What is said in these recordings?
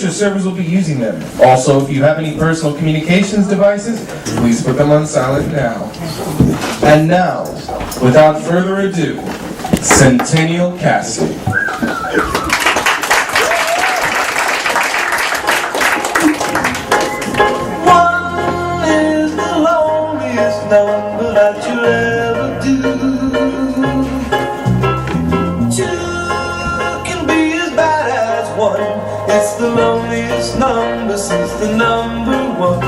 future servers will be using them. Also, if you have any personal communications devices, please put them on silent now. And now, without further ado, Centennial casting. One is the loneliest number that you'll ever do. Two can be as bad as one. It's the loneliest number since the number one.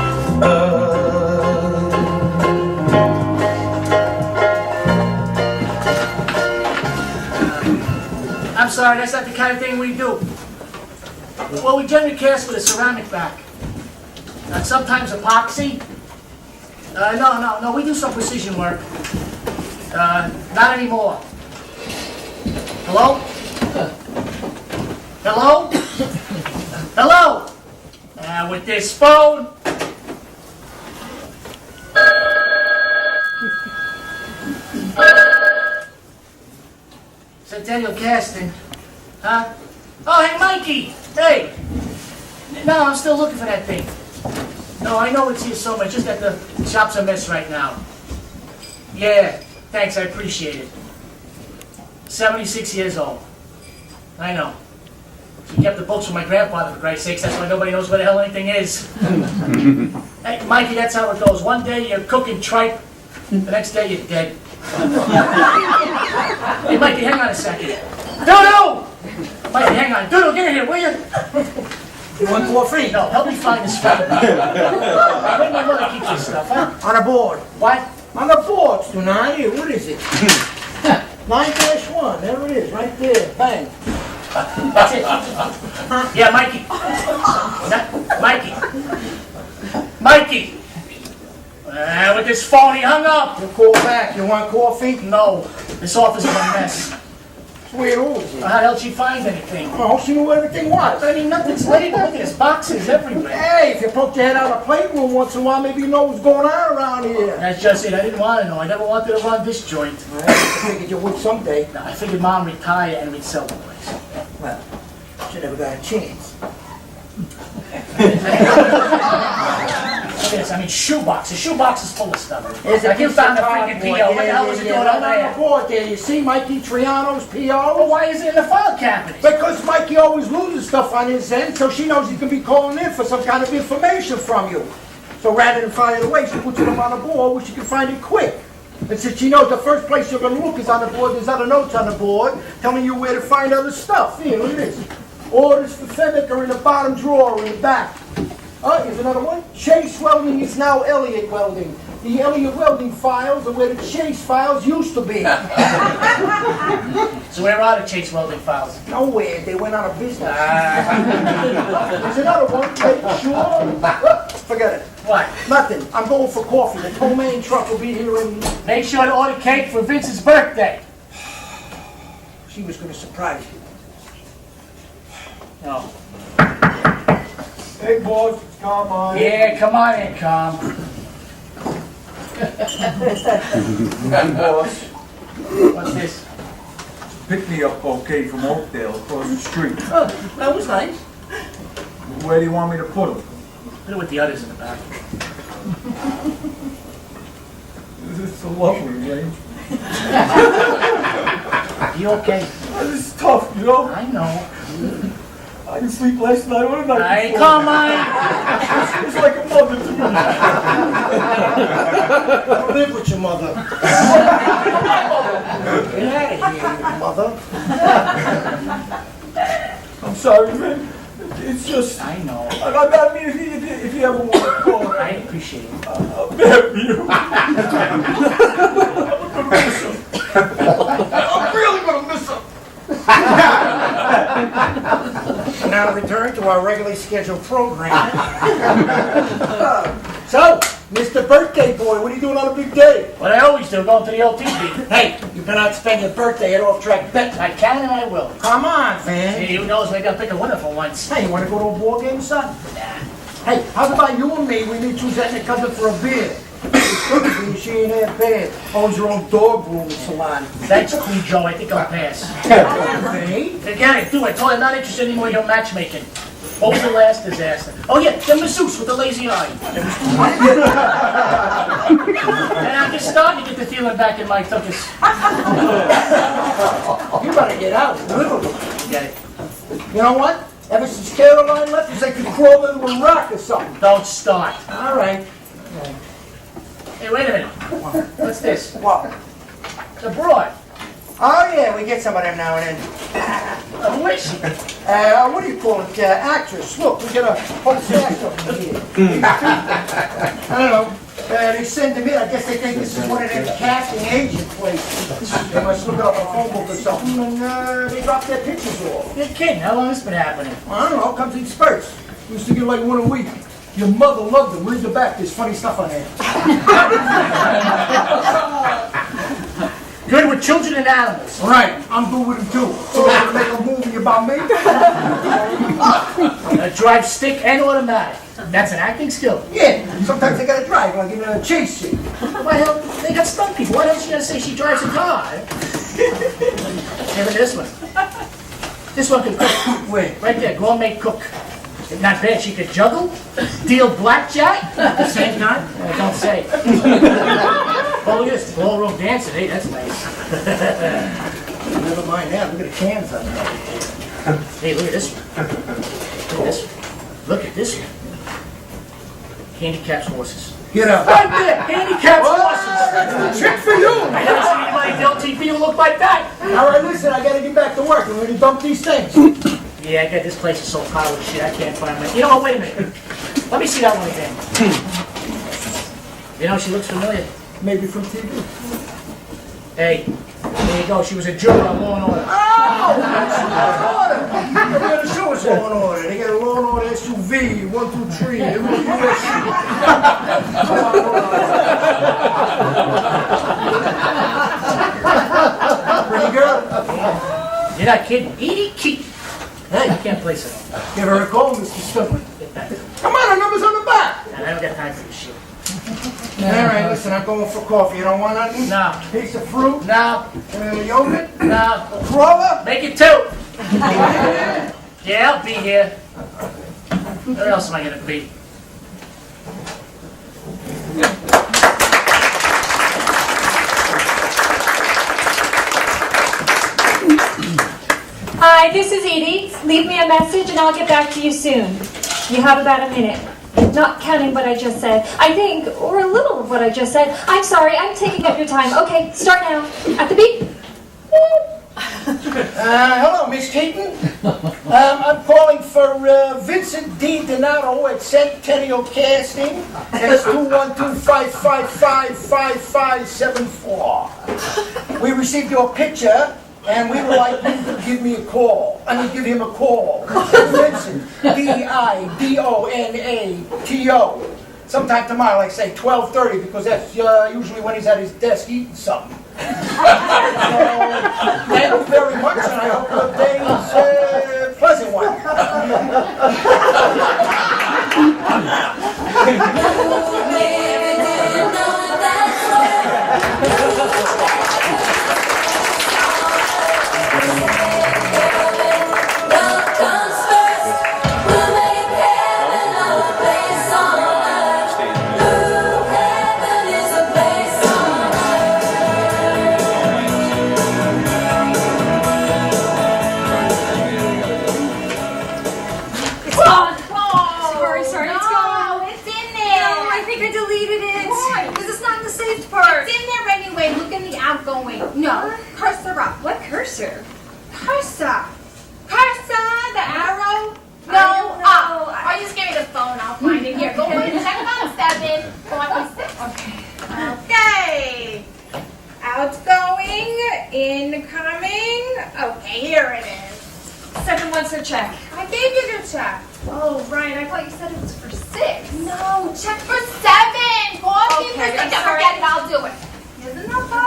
I'm sorry, that's not the kind of thing we do. Well, we generally cast with a ceramic back. Sometimes epoxy. No, we do some precision work. Not anymore. Hello? Hello? Hello? With this phone? Centennial casting. Huh? Oh, hey, Mikey! Hey! No, I'm still looking for that thing. No, I know it's here somewhere, just that the shop's a mess right now. Yeah, thanks, I appreciate it. 76 years old. I know. She kept the books from my grandfather, for Christ's sakes, that's why nobody knows where the hell anything is. Hey, Mikey, that's how it goes. One day you're cooking tripe, the next day you're dead. Hey, Mikey, hang on a second. Doodle! Mikey, hang on. Doodle, get in here, will you? You want coffee? No, help me find this phone. Where my mother keeps this stuff, huh? On a board. What? On the board, tonight. Here, what is it? 9-1. There it is, right there. Bang. That's it. Yeah, Mikey. Mikey. Mikey. With this phone, he hung up. You call back. You want coffee? No, this office is a mess. It's weird, who is it? How the hell did she find anything? Oh, she knew where everything was. I mean, nothing's laid. Look at this, boxes everywhere. Hey, if you poke your head out of the playroom once in a while, maybe you know what's going on around here. That's just it. I didn't want to know. I never wanted to run this joint. I figured you would someday. No, I figured Mom would retire and we'd sell the place. Well, she never got a chance. Look at this. I mean, shoebox. The shoebox is full of stuff. Here's a Like you piece of found a cardboard. freaking PO. What the hell was it doing over Right on there? the board there. You see Mikey Triano's Well, PO? why is it in the file cabinet? Because Mikey always loses stuff on his end, so she knows he can be calling in for some kind of information from you. So rather than file it away, she puts it up on the board where she can find it quick. And since she knows the first place you're going to look is on the board, there's other notes on the board telling you where to find other stuff. Here, look at this. Orders for Fennec are in the bottom drawer in the back. Here's another one. Chase Welding is now Elliott Welding. The Elliott Welding files are where the Chase files used to be. So where are the Chase Welding files? Nowhere. They went out of business. There's another one. Make sure. Forget it. What? Nothing. I'm going for coffee. The tow man truck will be here in... Make sure to order cake for Vince's birthday. She was going to surprise you. No. Hey, boss, come on. Yeah, come on in, Calm. Hey, boss. What's this? Pick me up okay from Oakdale across the street. Oh, that was nice. Where do you want me to put him? Put it with the others in the back. This is a lovely range. You okay? This is tough, you know? I know. I didn't sleep last night or the night Hey, before. come on. It's like a mother to me. Don't live with your mother. Get out of here, you mother. I'm sorry, man. It's just... I know. I mean, if you ever want to call, I appreciate it. I'll marry you. I'm really going to miss him. Now return to our regularly scheduled program. So, Mr. Birthday Boy, what are you doing on a big day? What I always do, going to the OTB. Hey, you better not spend your birthday at off-track bet. I can and I will. Come on, man. Hey, who knows, maybe I'll pick a winner for once. Hey, you want to go to a ball game, son? Hey, how about you and me? We meet Suzette and cousin for a beer. She ain't that bad. Owns her own dog grooming salon. Thanks, Cujo. I think I'll pass. Hey, Forget it. Do it. Tell her I'm not interested anymore in your matchmaking. What was the last disaster? Oh yeah, the masseuse with the lazy eye. And I'm just starting to get the feeling back in my tuchus. You better get out. Literally. Get it? You know what? Ever since Caroline left, it's like you crawled into a rock or something. Don't start. All right. Hey, wait a minute. What's this? What? The broad. Oh, yeah, we get some of them now and then. Who is she? What do you call it? Actress. Look, we get a whole stack of them here. I don't know. They send them in. I guess they think this is one of them casting agent places. They must look up a phone book or something, and they drop their pictures off. You're kidding. How long has this been happening? Well, I don't know. It comes in spurts. We used to get like one a week. Your mother loved them. Read the back. There's funny stuff on there. Good with children and animals. Right. I'm good with them too. So they can make a movie about me. Drive stick and automatic. That's an acting skill. Yeah. Sometimes they gotta drive like in a chase scene. Why hell, they got stunt people. Why don't you just say she drives a car? Hey, look at this one. This one could cook. Wait. Right there, gourmet cook. Not bad. She could juggle, deal blackjack at the same time. Don't say. Oh, look at this ballroom dancer. Hey, that's nice. Never mind that. Look at the cans on there. Hey, look at this one. Look at this one. Look at this one. Handicapped horses. Get up. Right there, handicapped horses. That's a trick for you. I never seen anybody on LTV who look like that. All right, listen. I gotta get back to work. I'm gonna dump these things. Yeah, I got this place is so piled with shit. I can't find my. You know what? Wait a minute. Let me see that one again. You know, she looks familiar. Maybe from TV. Hey, there you go. She was a juror on Law and Order. Oh, that's Law and Order. Every other show is Law and Order. They got a Law and Order SUV, 1, 2, 3. Pretty girl. You're not kidding. Edie Keaton. Hey, you can't place it. Give her a call, Mr. Stupid. Get back. Come on, her number's on the back. I don't got time for this shit. All right, listen, I'm going for coffee. You don't want nothing? No. Piece of fruit? No. Yogurt? No. Crawler? Make it 2. Yeah, I'll be here. Where else am I gonna be? Hi, this is Edie. Leave me a message and I'll get back to you soon. You have about a minute. Not counting what I just said. I think, or a little of what I just said. I'm sorry, I'm taking up your time. Okay, start now. At the beep. Hello, Miss Keaton. I'm calling for Vincent D. Donato at Centennial Casting. That's 212-555-5574. We received your picture, and we would like you to give me a call. Give him a call. Vincent, D-I-D-O-N-A-T-O. Sometime tomorrow, like say 12:30, because that's usually when he's at his desk eating something. So, thank you very much, and I hope your day is a pleasant one. Sorry, it's gone. No, it's in there. No, I think I deleted it. Why? Because it's not in the saved part. It's in there anyway. Look in the outgoing. No, cursor up. What cursor? Cursor. Cursor, the arrow. I No, don't know. up. Or just give me the phone. I'll find it here. Go in. Check about 7, 46. Okay. Outgoing, incoming. Okay, here it is. 7 wants her check. I gave you the check. Oh, right. I thought you said it was for 6. No, check for 7. Call me for Okay, 6. I'm Don't sorry. forget it. I'll do it. Here's the number.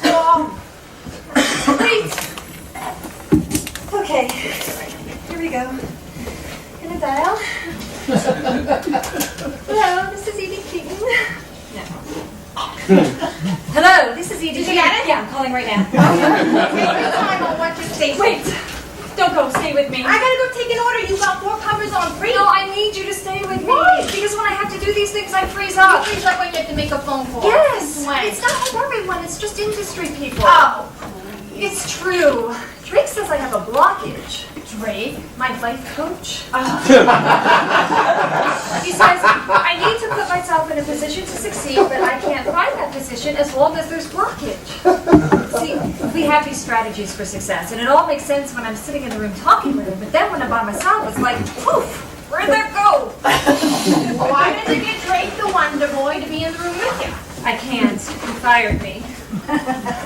Call. Okay. Here we go. Gonna dial. Hello, this is Edie Keaton. Hello, this is Edie Did you Keaton. get it? Yeah, I'm calling right now. Take your time on what you say. Wait. Don't go. Stay with me. I gotta go take an order. You got 4 covers on 3. No, I need you to stay with me. Why? Because when I have to do these things, I freeze You up. freeze up when you have to make a phone call. Yes. When? It's not like everyone. It's just industry people. Oh, It's true. Drake says I have a blockage. Drake. My life coach. He says I need to put myself in a position to succeed, but I can't find that position as long as there's blockage. See, we have these strategies for success, and it all makes sense when I'm sitting in the room talking with him, but then when I'm by myself, it's like, poof, where'd that go? Why did you get Drake the Wonder Boy to be in the room with you? I can't. He fired me.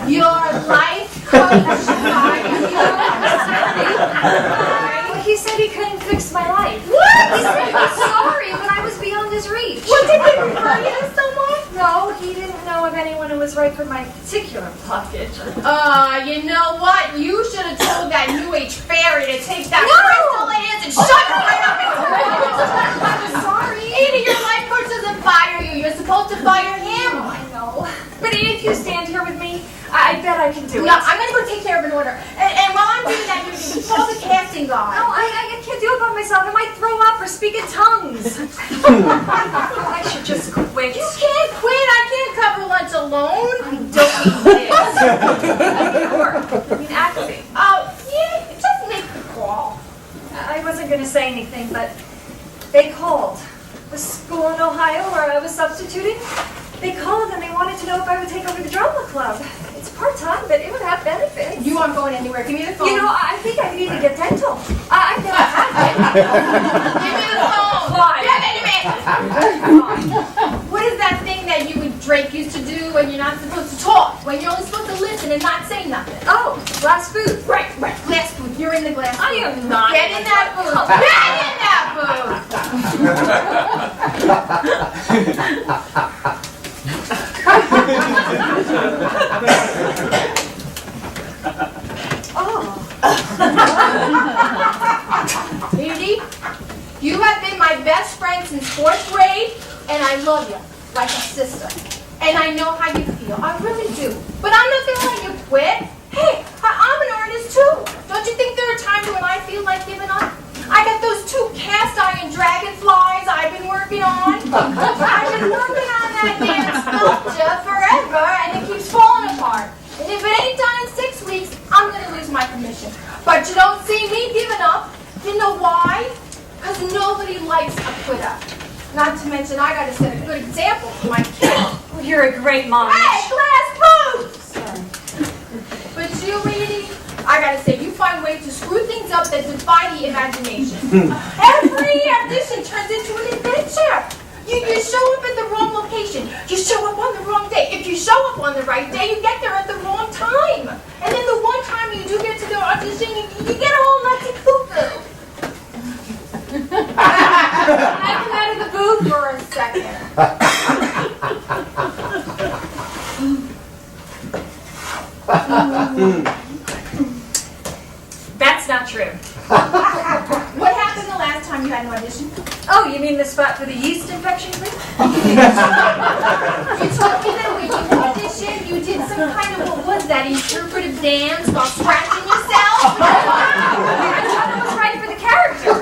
Your life coach fired you. He said he couldn't fix my life. What? He said he's sorry, but I was beyond his reach. What, did he refer you to someone? No, he didn't know of anyone who was right for my particular blockage. You know what? You should have told that New Age fairy to take that No! crystal hands and shut it right up and I'm sorry. Either your life coach doesn't fire you, you're supposed to fire him. I know. But if you stand here with me, I bet I can do it. No, I'm gonna go take care of an order. And while I'm doing that, you call the casting guy. No, I can't do it by myself. I might throw up or speak in tongues. I should just quit. You can't quit. I can't cover lunch alone. I don't mean this. Work. I mean acting. Oh, yeah, just make the call. I wasn't going to say anything, but they called. The school in Ohio where I was substituting, they called and they wanted to know if I would take over the drama club. It's part-time, but it would have benefits. You aren't going anywhere. Give me the phone. You know, I think I need to get dental. I've never had dental. Give me the phone. Fine. Give it to me. What is that thing that you and Drake used to do when you're not supposed to talk? When you're only supposed to listen and not say nothing? Oh, glass food. Right. Glass booth. You're in the glass booth. I am not. Get in that booth. Get in that Edie, you have been my best friend since 4th grade, and I love you like a sister. And I know how you feel. I really do. But I'm not gonna let you quit. Hey, I'm an artist too. Don't you think there are times when I feel like giving up? I got those 2 cast iron dragonflies I've been working on. I've been working on that damn sculpture forever, and it keeps falling apart. And if it ain't done in 6 weeks, I'm gonna lose my commission. But you don't see me giving up. You know why? Because nobody likes a quitter. Not to mention, I gotta set a good example for my kids. You're a great mom. Hey, glass boots! But you, Edie, I gotta say, you find ways to screw things up that defy the imagination. Every audition turns into an adventure. You show up at the wrong location. You show up on the wrong day. If you show up on the right day, you get there at the wrong time. And then the one time you do get to the audition, you get all nutsy cuckoo. I come out of the booth for a second. That's not true. What happened the last time you had an audition? Oh, you mean the spot for the yeast infection thing? You told me that when you auditioned, you did some kind of, what was that, interpretive dance while scratching yourself? I thought it was right for the character.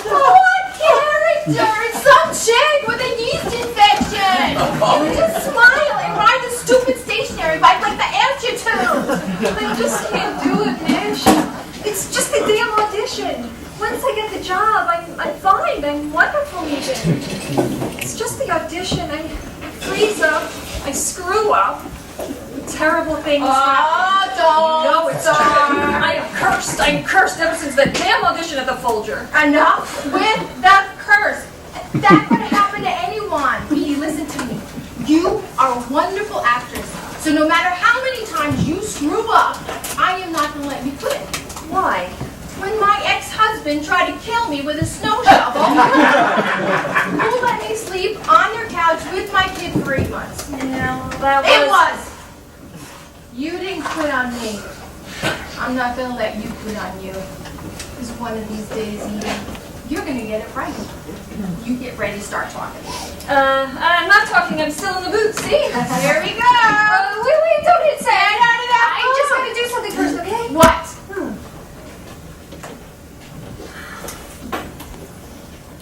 What character? Some chick with a yeast infection. You just smile and ride the stupid stationary bike like the answer tube. I just can't do it, Nish. It's just the damn audition. Once I get the job, I'm fine. I'm wonderful even. It's just the audition. I freeze up. I screw up. Terrible things happen. Oh, don't No, it's I am cursed. I'm cursed ever since that damn audition at the Folger. Enough with the curse. That could happen to anyone. Edie, listen to me. You are a wonderful actress. So no matter how many times you screw up, I am not going to let you quit. Why? When my ex-husband tried to kill me with a snow shovel, you let me sleep on your couch with my kid for 8 months. No, that It was. You didn't quit on me. I'm not going to let you quit on you. Because one of these days, Edie, you're going to get it right. You get ready to start talking. I'm not talking. I'm still in the booth. See? Here we go. Wait, don't hit send. Get out of that I just got to do something first, okay? What?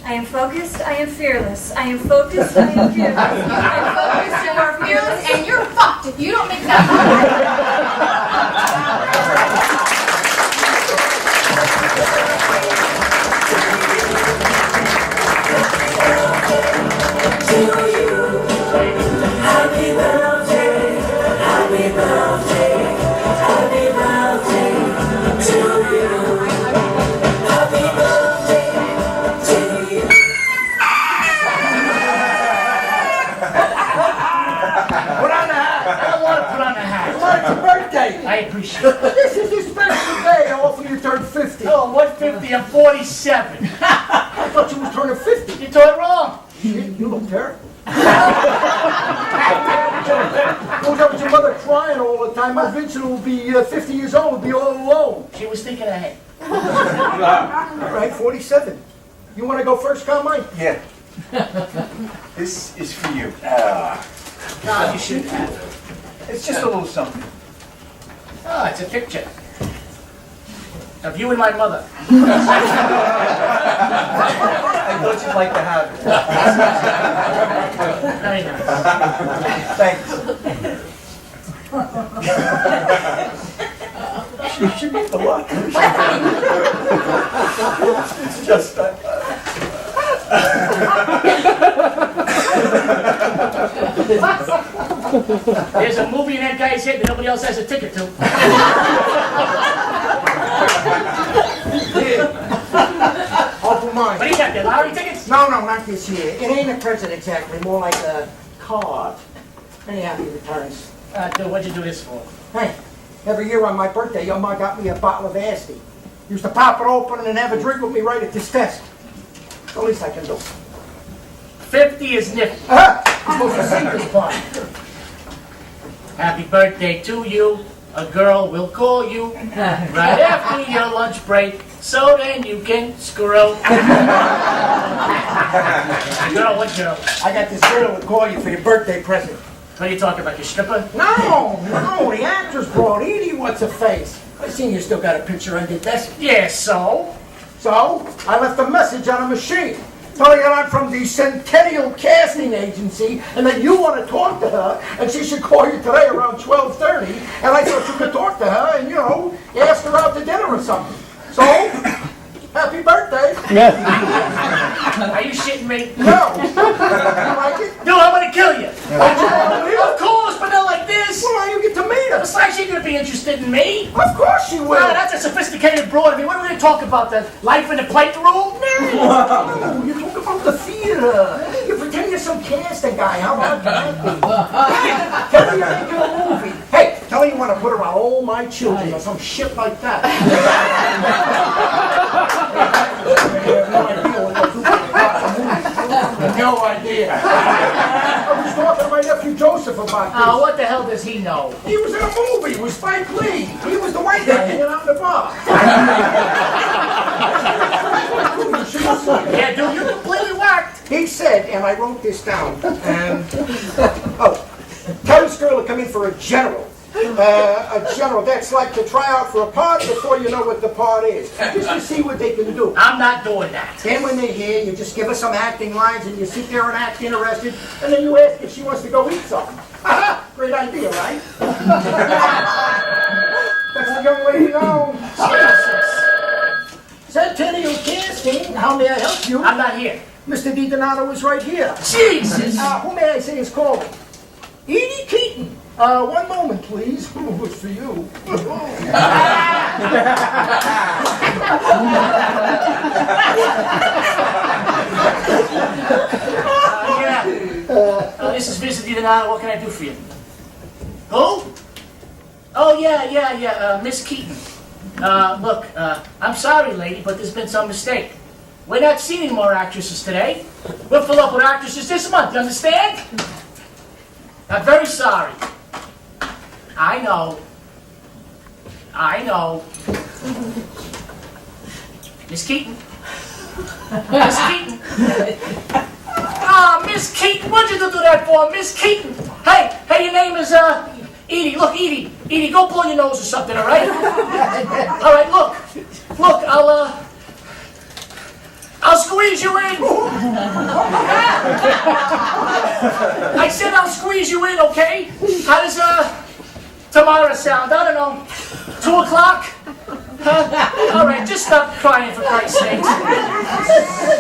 I am focused, I am fearless. I am focused, I am fearless. I am focused, You I are am fearless and you're fucked if you don't make that. Put on the hat. I don't want to put on a hat. Come on, it's your birthday. I appreciate it. This is your special day. I offer you turn 50. Oh, what 50? I'm 47. I thought you was turning 50. You told it wrong. You look terrible. Goes up with your mother crying all the time. My Vincent will be 50 years old, will be all alone. She was thinking ahead. All right, 47. You want to go first, Carmine? Yeah. This is for you. No, you shouldn't have. It's just a little something. Oh, it's a picture. Of you and my mother. I thought you'd like to have it. Very nice. Thanks. She should be the luck. It's just There's a movie in that guy's head that nobody else has a ticket to. Awful mine. What do you got there, lottery tickets? No, not this year. It ain't a present exactly, more like a card. Many happy returns. Dude, what'd you do this for? Hey, every year on my birthday, your ma got me a bottle of Asti. Used to pop it open and have a drink with me right at this desk. The least I can do. 50 is nifty. You're supposed to sing this part. Happy birthday to you. A girl will call you right after your lunch break, so then you can screw. Girl, what girl? I got this girl to call you for your birthday present. What are you talking about, your stripper? No, the actress brought Edie, what's her face? I seen you still got a picture on your desk. Yeah, so? So, I left a message on a machine telling her I'm from the Centennial casting agency and that you want to talk to her and she should call you today around 12:30. And I thought you could talk to her and, ask her out to dinner or something. So, happy birthday. Are you shitting me? No. You like it? Dude, I'm gonna kill you. Don't you want to meet her? Of course, but not like this. Well, why don't you get to meet her? Besides, she's gonna be interested in me. Of course she will. Wow, that's a sophisticated broad. I mean, what are we gonna talk about? The life in the plate room? No, you talk about the theater. You pretend you're some casting guy. How about that? Tell her you're making a movie. Hey, tell her you want to put her on All My Children or some shit like that. No idea. I was talking to my nephew Joseph about this. Oh, what the hell does he know? He was in a movie with Spike Lee. He was the white guy hanging out in the bar. Yeah, dude, you completely whacked. He said, and I wrote this down, tell this girl to come in for a general. A general, that's like to try out for a part before you know what the part is. Just to see what they can do. I'm not doing that. Then when they're here, you just give her some acting lines and you sit there and act interested, and then you ask if she wants to go eat something. Great idea, right? That's the young lady now. Jesus. Centennial casting, how may I help you? I'm not here. Mr. DiDonato is right here. Jesus. Who may I say is calling? Edie Keaton. One moment, please. Ooh, it's for you. This is Mr. DiDonato. What can I do for you? Who? Oh, yeah, Miss Keaton. Look, I'm sorry, lady, but there's been some mistake. We're not seeing more actresses today. We'll fill up with actresses this month, you understand? I'm very sorry. I know. Miss Keaton. Miss Keaton. Miss Keaton, what'd you do that for? Miss Keaton. Hey, your name is, Edie. Look, Edie, go blow your nose or something, all right? All right, look, I'll I'll squeeze you in. I said I'll squeeze you in, okay? How does tomorrow sound? I don't know. 2 o'clock? All right, just stop crying for Christ's sake.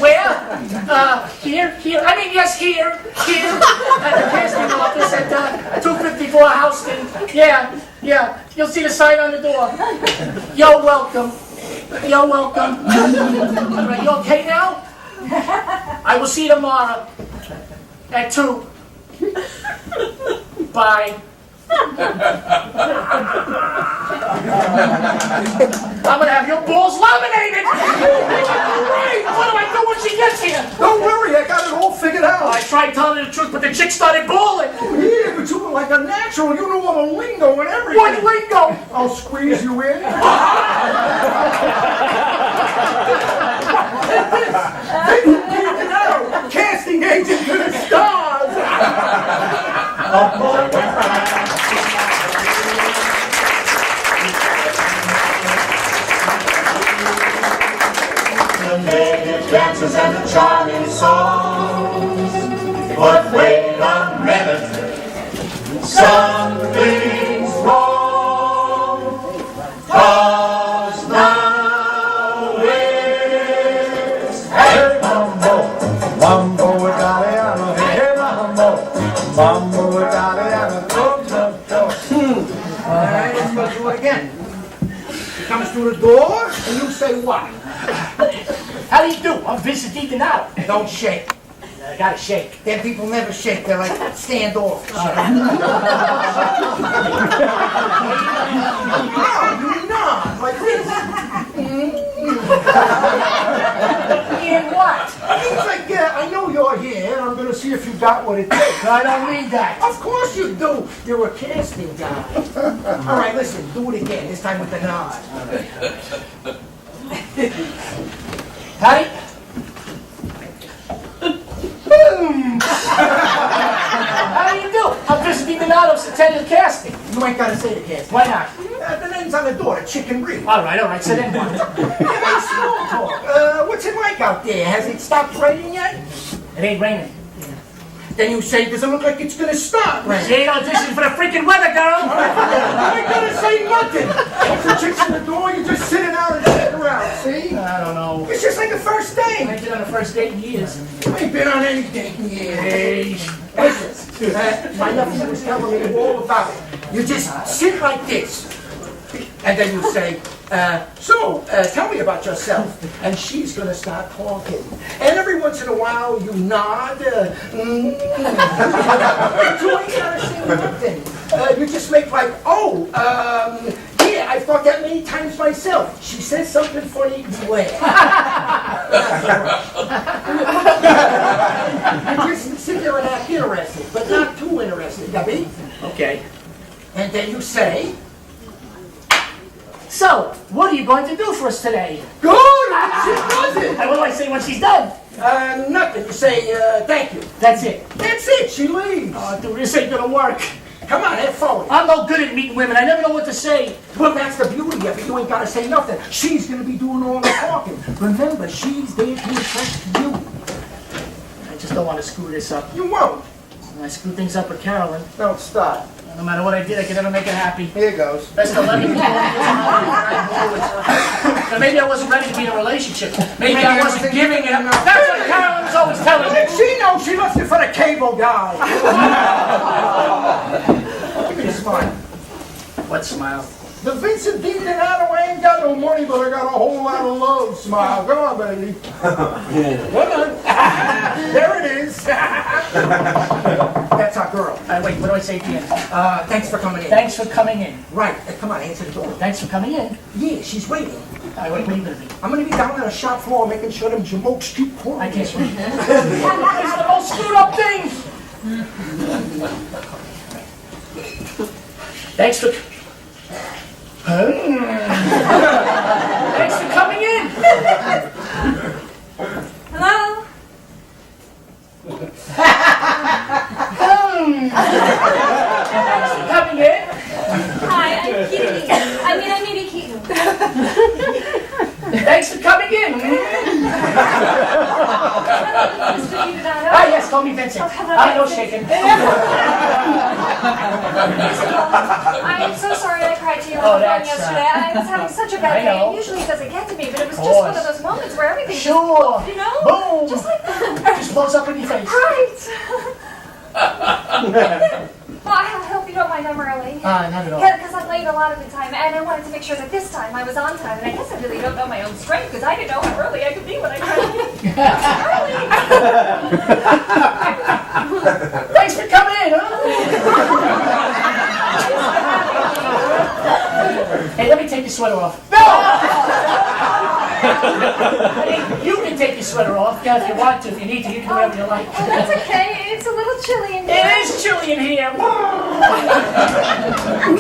Where? Here? I mean, yes, here. At the casting office at 254 Houston. Yeah. You'll see the sign on the door. You're welcome. All right, you okay now? I will see you tomorrow at 2. Bye. I'm gonna have your balls laminated! Right! What do I do when she gets here? Don't worry, I got it all figured out. I tried telling her the truth, but the chick started bawling. Yeah, but you were like a natural. You know all the lingo and everything. What lingo? I'll squeeze you in. Casting agent to the stars. The native dances and the charming songs. But wait a minute, something's wrong. 'Cause now it's hey mambo, mambo Italiano, hey mambo, mambo Italiano, go. All right, let's go through it again. He comes through the door, and you say what? How do you do? I'm Vincent DiDonato. Don't shake. I gotta shake. Them people never shake. They're like standoffish. No, you nod like this. In what? It's like, yeah, I know you're here, and I'm gonna see if you got what it takes. I don't need that. Of course you do. You're a casting guy. All right, listen, do it again. This time with the nod. Patty? How do you do? I'm Vincent DiDonato, Centennial Casting. You ain't gotta say the casting. Why not? The name's on the door, the chicken breed. All right, so then what? Hey, small talk. What's it like out there? Has it stopped raining yet? It ain't raining. Then you say, doesn't look like it's gonna stop raining. She ain't auditioning for the freaking weather, girl. I ain't gonna say nothing. Once the chick's in the door, you're just sitting out and sitting around, see? I don't know. It's just like a first I date. ain't been on a first date in years. You ain't been on any date in years. Listen, my nephew was telling me all about it. You just sit like this, and then you say, tell me about yourself. And she's gonna start talking. And every once in a while, you nod. But you ain't gotta say nothing. You just make like, yeah, I've thought that many times myself. She says something funny, you laugh. You just sit there and act interested, but not too interested, Gabby. Okay. And then you say, So, what are you going to do for us today? good, she does it. And what do I say when she's done? Nothing. You say, thank you. That's it. That's it. She leaves. Oh, dude, this ain't gonna work. Come on, have fun. I'm no good at meeting women. I never know what to say. Well, that's the beauty of it. You ain't got to say nothing. She's going to be doing all the talking. Remember, she's there to impress you. I just don't want to screw this up. You won't. When I screw things up with Carolyn, Don't stop. no matter what I did, I could never make her happy. Here goes. Best of luck. Now, maybe I wasn't ready to be in a relationship. Maybe I wasn't giving it up. That's what Carolyn was always telling me. She knows she left it for the cable guy. Give me a smile. What smile? The Vincent DiDonato, I ain't got no money, but I got a whole lot of love smile. Come on, baby. Come on. There it is. That's our girl. Wait, what do I say at the end? Thanks for coming in. Thanks for coming in. Right. Come on, answer the door. Thanks for coming in. Yeah, she's waiting. What are you gonna be? I'm gonna be down on the shop floor making sure them jamokes keep pouring. I can't wait. It's the most screwed up thing. Thanks for coming in. Hello? Thanks for coming in. Hi, I'm Keaton. I'm Maybe Keaton. Thanks for coming in. call me Vincent. Oh, hello, I know Vincent. shaking. I am so sorry I cried to you Oh, on the phone that's, yesterday. I was having such a bad I day. know. And usually it doesn't get to me, but it was Of just one course. of those moments where everything Sure. just, you know? Boom. Just like that. Just blows up in your face. Right. Well, I hope you don't mind I'm early. Not at all. Because I'm late a lot of the time, and I wanted to make sure that this time I was on time. And I guess I really don't know my own strength, because I didn't know how early I could be when I tried to get early. Thanks for coming in, huh? Hey, let me take your sweater off. Hey, you can take your sweater off, yeah, if you want to. If you need to, you can do whatever you like. Oh, that's okay. It's a little chilly in here. It is chilly in here. We're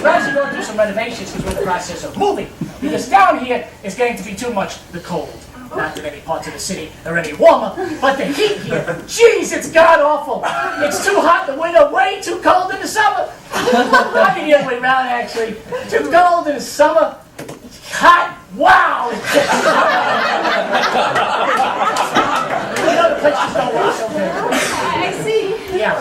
actually going through some renovations because we're in the process of moving. Because down here is getting to be too much the cold. Not that any parts of the city are any warmer, but the heat here, jeez, it's god awful. It's too hot in the winter, way too cold in the summer. I mean the other way around, actually. Too cold in the summer, hot, wow. You know the places don't wash over there. I see. Yeah.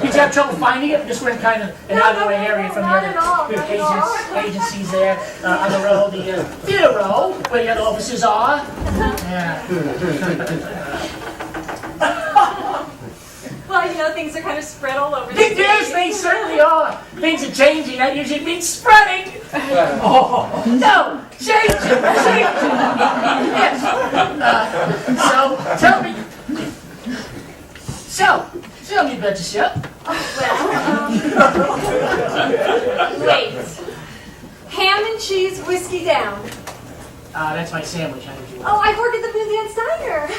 Did you have trouble finding it? Just we're in kind of an out-of-the-way area from the not at all, other not at all. agencies there on the row, the theater row, where the other offices are. Yeah. Well, you know, things are kind of spread all over the Yes, they certainly are. Things are changing. That usually means spreading. Oh, no, changing. Yes. So, tell me about yourself. Wait. Ham and cheese, whiskey down. That's my sandwich. How did you? Oh, I work at the Boozy Diner.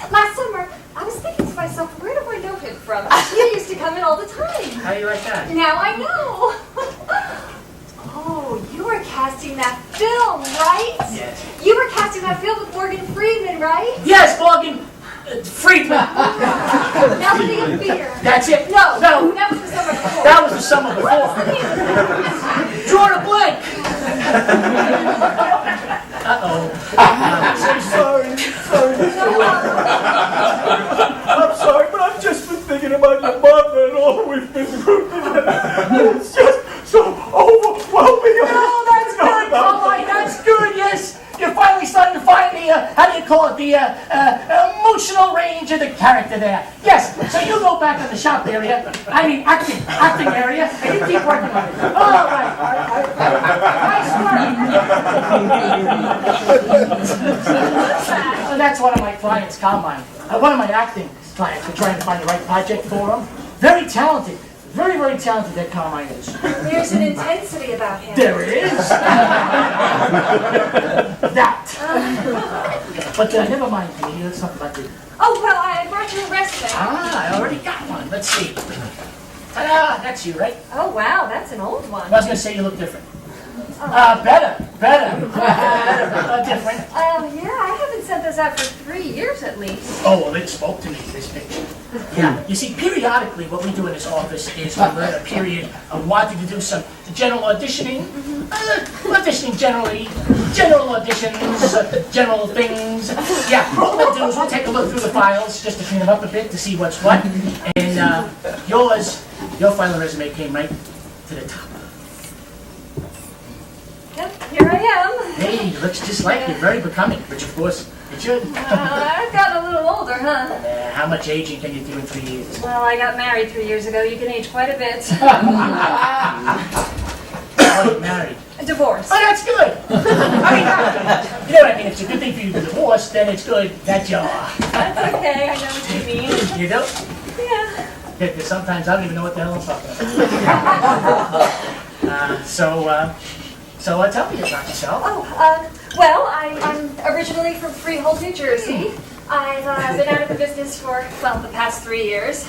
Last summer, I was thinking to myself, where do I know him from? You used to come in all the time. How do you like that? Now I know. Oh, you were casting that film, right? Yes. You were casting that film with Morgan Freeman, right? Yes, Morgan Freeman. Now we need a beer. That's it. No, No. that was the summer before. That was the summer before. Draw a blank. Uh-oh. I'm sorry, but I've just been thinking about your mother and all we've been through. It's just so overwhelming. Oh, that's good, Carmine. That's good. Yes, you're finally starting to find the how do you call it? The emotional range of the character there. Yes. So you go back to the shop area. I mean, acting area, and you keep working on it. All right. Nice work. That's one of my clients, Carmine. One of my acting clients. We're trying to find the right project for him. Very talented. Very, very talented, that Carmine is. There's an intensity about him. There it is. That. But never mind, Penny. Let's talk about the... Oh, well, I brought you a resume. I already got one. Let's see. Ta-da! That's you, right? Oh, wow, that's an old one. I was going to say you look different. Better. Different. Yeah, I haven't sent this out for 3 years at least. Oh, well, it spoke to me, this picture. Yeah. You see, periodically, what we do in this office is we're in a period of wanting to do some general auditioning. Auditioning generally. General auditions, general things. Yeah, what we'll do is we'll take a look through the files just to clean them up a bit to see what's what. And your file and resume came right to the top. Yep, here I am. Hey, looks just like you. Very becoming, which of course it should. I've gotten a little older, huh? How much aging can you do in 3 years? Well, I got married 3 years ago. You can age quite a bit. Oh, you're married. Divorce. Oh, that's good. I mean, you know what I mean? It's a good thing for you to be divorced, then it's good that you are. That's okay, I know what you mean. You do? Yeah. Because sometimes I don't even know what the hell I'm talking about. So tell me about yourself. Oh, well, I'm originally from Freehold, New Jersey. I've been out of the business for, well, the past 3 years.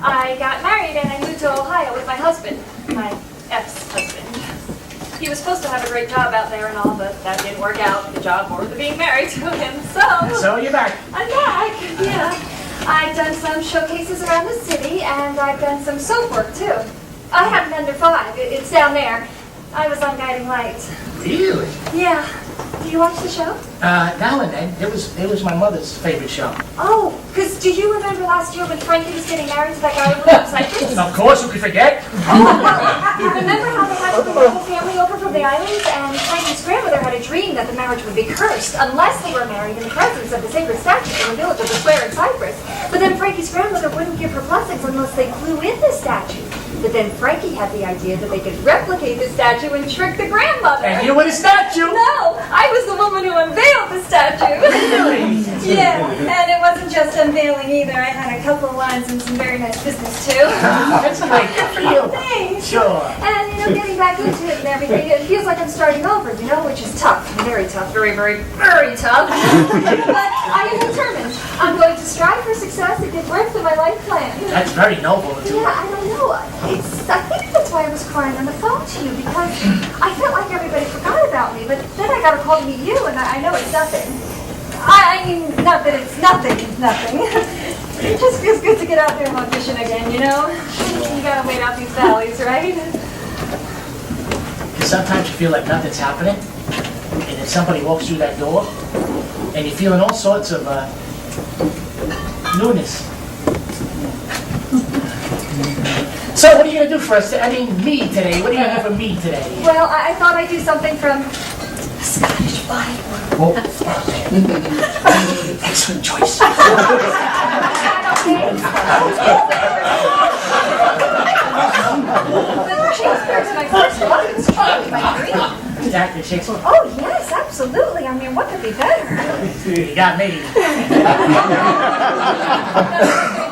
I got married and I moved to Ohio with my husband, my ex-husband. He was supposed to have a great job out there and all, but that didn't work out, the job or the being married to him, So you're back. I'm back, yeah. I've done some showcases around the city, and I've done some soap work, too. I have an under 5. It's down there. I was on Guiding Light. Really? Yeah. Do you watch the show? Now and then. It was my mother's favorite show. Oh, because do you remember last year when Frankie was getting married to that guy over from Cyprus? Of course, who could forget? Oh, well, you remember how they had the whole family over from the islands, and Frankie's grandmother had a dream that the marriage would be cursed unless they were married in the presence of the sacred statues in the village of the square in Cyprus. But then Frankie's grandmother wouldn't give her blessings unless they flew in the statue. But then Frankie had the idea that they could replicate the statue and trick the grandmother. And you were the statue? No, I was the woman who unveiled the statue. Really? Yeah, and it wasn't just unveiling either. I had a couple of lines and some very nice business too. That's great. Good for you. Thanks. Sure. And getting back into it and everything, it feels like I'm starting over, which is tough. Very tough. Very, very, very tough. But I am determined. I'm going to strive for success and give birth to my life plan. That's very noble to do. Yeah, I don't know. I think that's why I was crying on the phone to you, because I felt like everybody forgot about me, but then I got a call to meet you, and I know it's nothing. I mean, not that it's nothing. It just feels good to get out there and audition again, You gotta wait out these valleys, right? Sometimes you feel like nothing's happening, and then somebody walks through that door, and you're feeling all sorts of newness. So what are you going to do for us? Me today. What are you going to do for me today? Well, I thought I'd do something from the Scottish Bible. Excellent choice. But Shakespeare's my first love. It's changed my dream. Exactly, Shakespeare. Oh, yes, absolutely. I mean, what could be better? You got me. I'm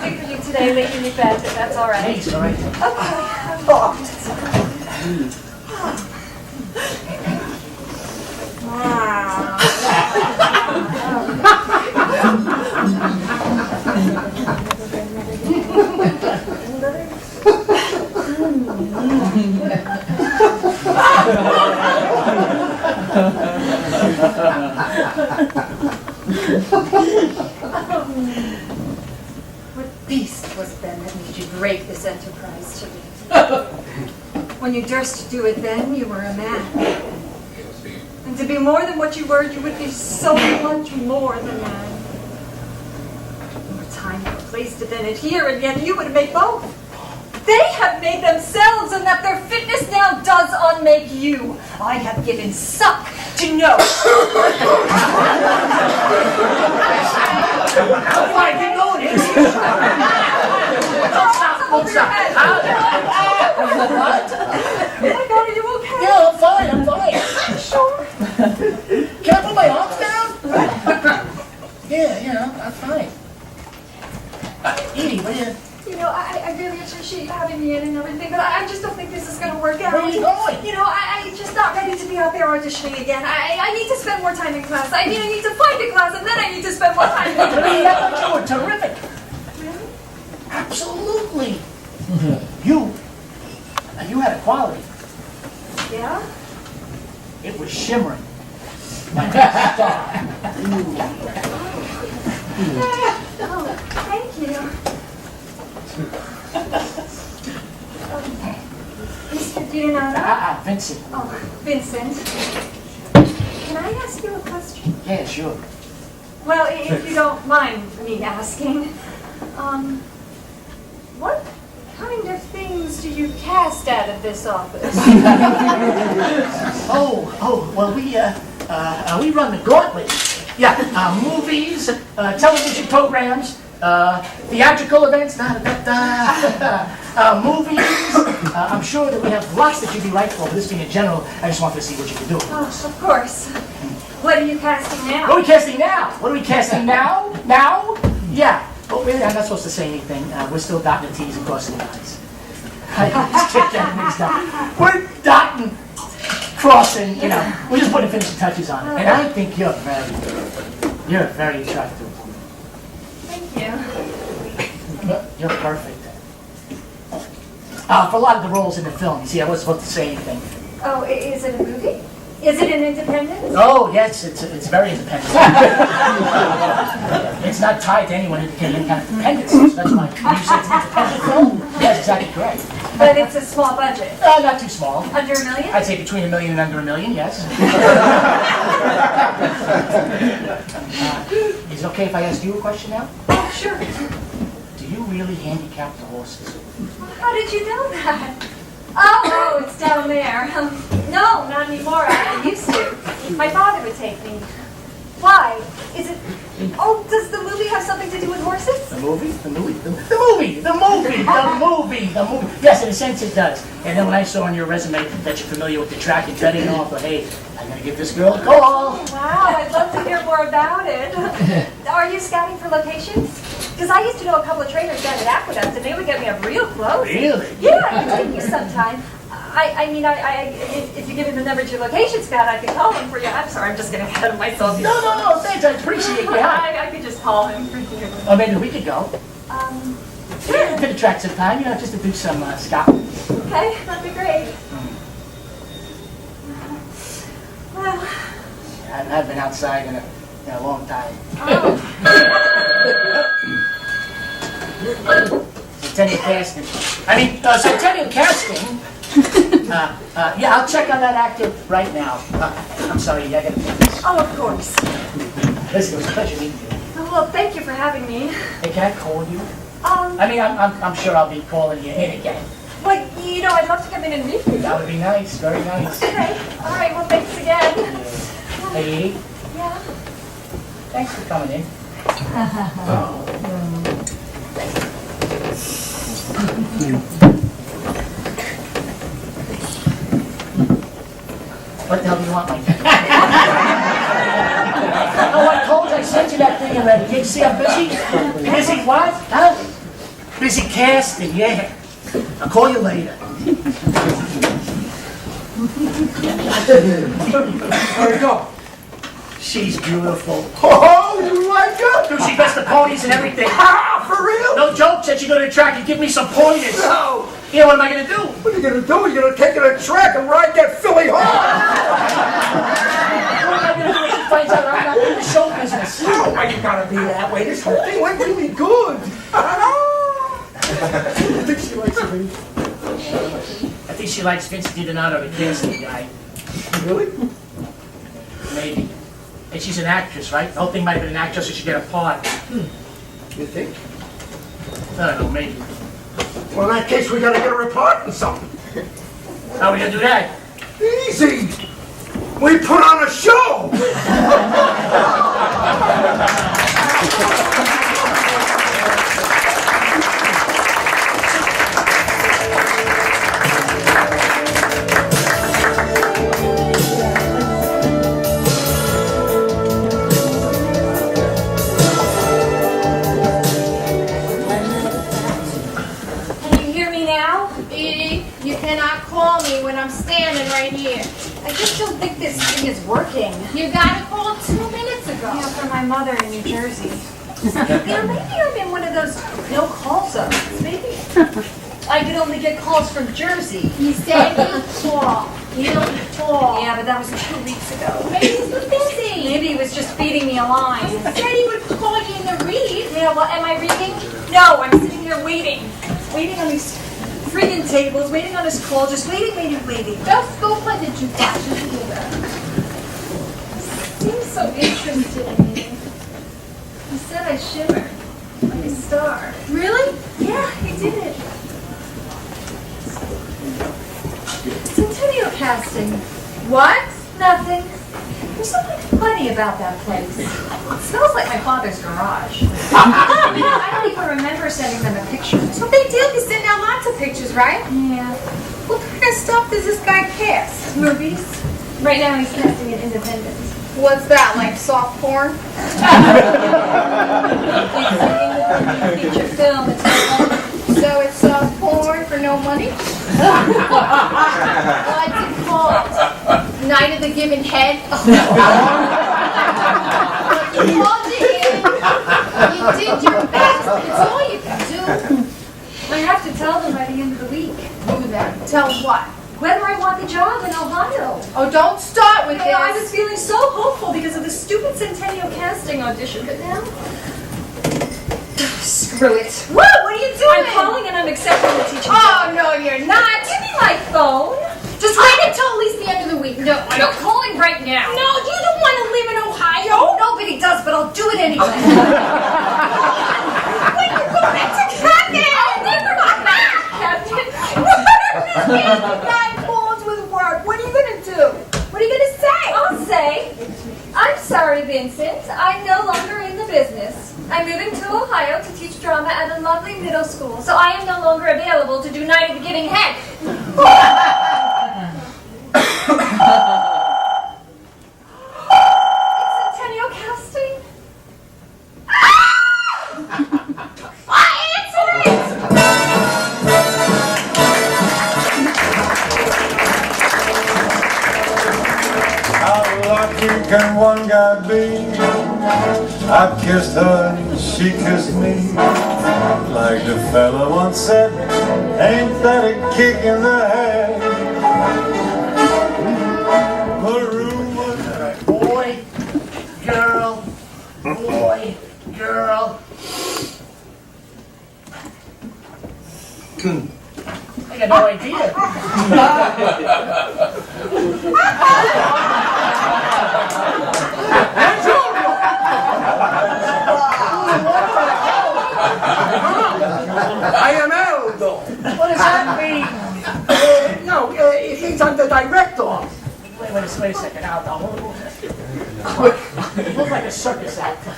going to do for you today, Lady Macbeth, if that's all right. Hey, it's all right. Okay. Oh. What beast was then that made you break this enterprise to me? When you durst do it then, you were a man. And to be more than what you were, you would be so much more than man. More time, more place to then adhere, and yet you would make both. They have made themselves, and that their fitness now does unmake you. I have given suck to know. How do I get going here? Don't stop. What? Oh my God, are you okay? Yeah, I'm fine. Sure. Can I put my arms down? Yeah, I'm fine. Edie, what are you... I really appreciate you having me in and everything, but I just don't think this is going to work out. Where are you going? I'm just not ready to be out there auditioning again. I need to spend more time in class. I need to find a class, and then I need to spend more time in class. I thought you were terrific. Really? Absolutely. You had a quality. Yeah? It was shimmering. Like a star. Oh, thank you. Mr. Giordano? Vincent. Oh, Vincent. Can I ask you a question? Yeah, sure. Well, if you don't mind me asking, what kind of things do you cast out of this office? Well, we run the gauntlet. Yeah, movies, television programs, theatrical events, movies. I'm sure that we have lots that you'd be right for, but this being in general, I just wanted to see what you could do. Oh, of course. What are you casting now? What are we casting now? What are we casting now? Now? Yeah. But really, I'm not supposed to say anything. We're still dotting the T's and crossing the I's. I just get that mixed up. We're dotting, crossing, we're just putting finishing touches on it. And I think you're very attractive. Thank you. You're perfect. For a lot of the roles in the film, you see, I wasn't supposed to say anything. Oh, is it a movie? Is it an independent? Oh, yes, it's very independent. It's not tied to anyone indicating any kind of dependency, so that's why you said it's an independent film. Yes, exactly correct. But it's a small budget. Not too small. Under $1 million? I'd say between $1 million and under $1 million, yes. Is it okay if I ask you a question now? Oh, sure. Do you really handicap the horses? How did you know that? Oh, it's down there. No, not anymore. I used to. My father would take me. Why? Is it... Oh, does the movie have something to do with horses? The movie? Yes, in a sense it does. And then when I saw on your resume that you're familiar with the track and betting, I thought, hey, I'm going to give this girl a call. Wow, I'd love to hear more about it. Are you scouting for locations? Because I used to know a couple of trainers down at Aqueduct, and they would get me up real close. Really? Yeah, I could take you sometime. If you give me the number to your location scout, I could call him for you. I'm sorry, I'm just getting ahead of myself. No, thanks. I appreciate you. I could just call him for you. Or maybe we could go. Sure. Could attract some time, just to do some scouting. Okay, that'd be great. Well, I've been outside in a long time. Centennial casting. Centennial casting. Yeah, I'll check on that actor right now. I'm sorry, I gotta take this. oh, of course. Listen, it was a pleasure meeting you. Oh, well, thank you for having me. Hey, can I call you? I'm sure I'll be calling you in again. Well, I'd love to come in and meet you. That would be nice, very nice. Okay, all right, well, thanks again. Hey, Edie, Yeah. thanks for coming in. What the hell do you want, Mike? Oh, I told you I sent you that thing already. Can't you see I'm busy? Busy what? Huh? Busy casting, yeah. I'll call you later. Where'd it go? She's beautiful. Oh, you like her? Dude, she gets the ponies and everything. Ah, for real? No joke, said she go to the track and give me some pointers. No. Yeah, what am I gonna do? What are you gonna do? You're gonna take it to the track and ride that filly home? What am I gonna do when she finds out I'm not in the show business? Oh, why you gotta be that way? This whole thing went really good. I think she likes me. I think she likes Vince DiDonato, the casting guy. Really? Maybe. And she's an actress, right? The whole thing might have been an actress so she get a part. You think? I don't know, maybe. Well, in that case, we gotta get her a part in something. How are we gonna do that? Easy. We put on a show. You cannot call me when I'm standing right here. I just don't think this thing is working. You got a call 2 minutes ago. From my mother in New Jersey. Maybe I'm in one of those no call zones. Maybe I could only get calls from Jersey. He said you call. You don't call. Yeah, but that was 2 weeks ago. Maybe he's busy. Maybe he was just feeding me a line. He said he would call you in the read. Yeah, well, am I reading? No, I'm sitting here waiting. Waiting on these friggin' tables, waiting on his call, just waiting. Just go play the jukebox. You can do that. Seems so interested in me. He said I shimmer like a star. Really? Yeah, he did. Centennial casting. What? Nothing. There's something funny about that place. It smells like my father's garage. I don't even remember sending them a picture. It's no big deal. You send out lots of pictures, right? Yeah. What kind of stuff does this guy cast? Movies. Right now he's casting an independent. What's that, like soft porn? Feature film. It's So it's soft porn for no money? What's it called? Night of the Given Head? You called it in. You did your best. It's all you can do. I have to tell them by the end of the week. Do that. Tell what? Whether I want the job in Ohio. Oh, don't start with I was this. feeling so hopeful because of the stupid Centennial casting audition, but now... Screw it. What? What are you doing? I'm calling and I'm accepting the teacher. Oh, no, you're not. Give me my phone. Just wait until at least the end of the week. No, I'm calling right now. No, you don't want to live in Ohio. Nobody does, but I'll do it anyway. When you go back to Captain. I'll never go back, Captain. Nine balls with work. What are you gonna do? What are you gonna say? I'll say, I'm sorry, Vincent. I'm no longer in the business. I'm moving to Ohio to teach drama at a lovely middle school, so I am no longer available to do Night of the Giving Head. It's Centennial casting. Answer it! How lucky can one guy be? I kissed her and she kissed me. Like the fella once said, ain't that a kick in the head? The room was Boy, girl, boy, girl. I got no idea. I am Aldo. What does that mean? No, it means I'm the director. Wait a second. Aldo. You look like a circus actor.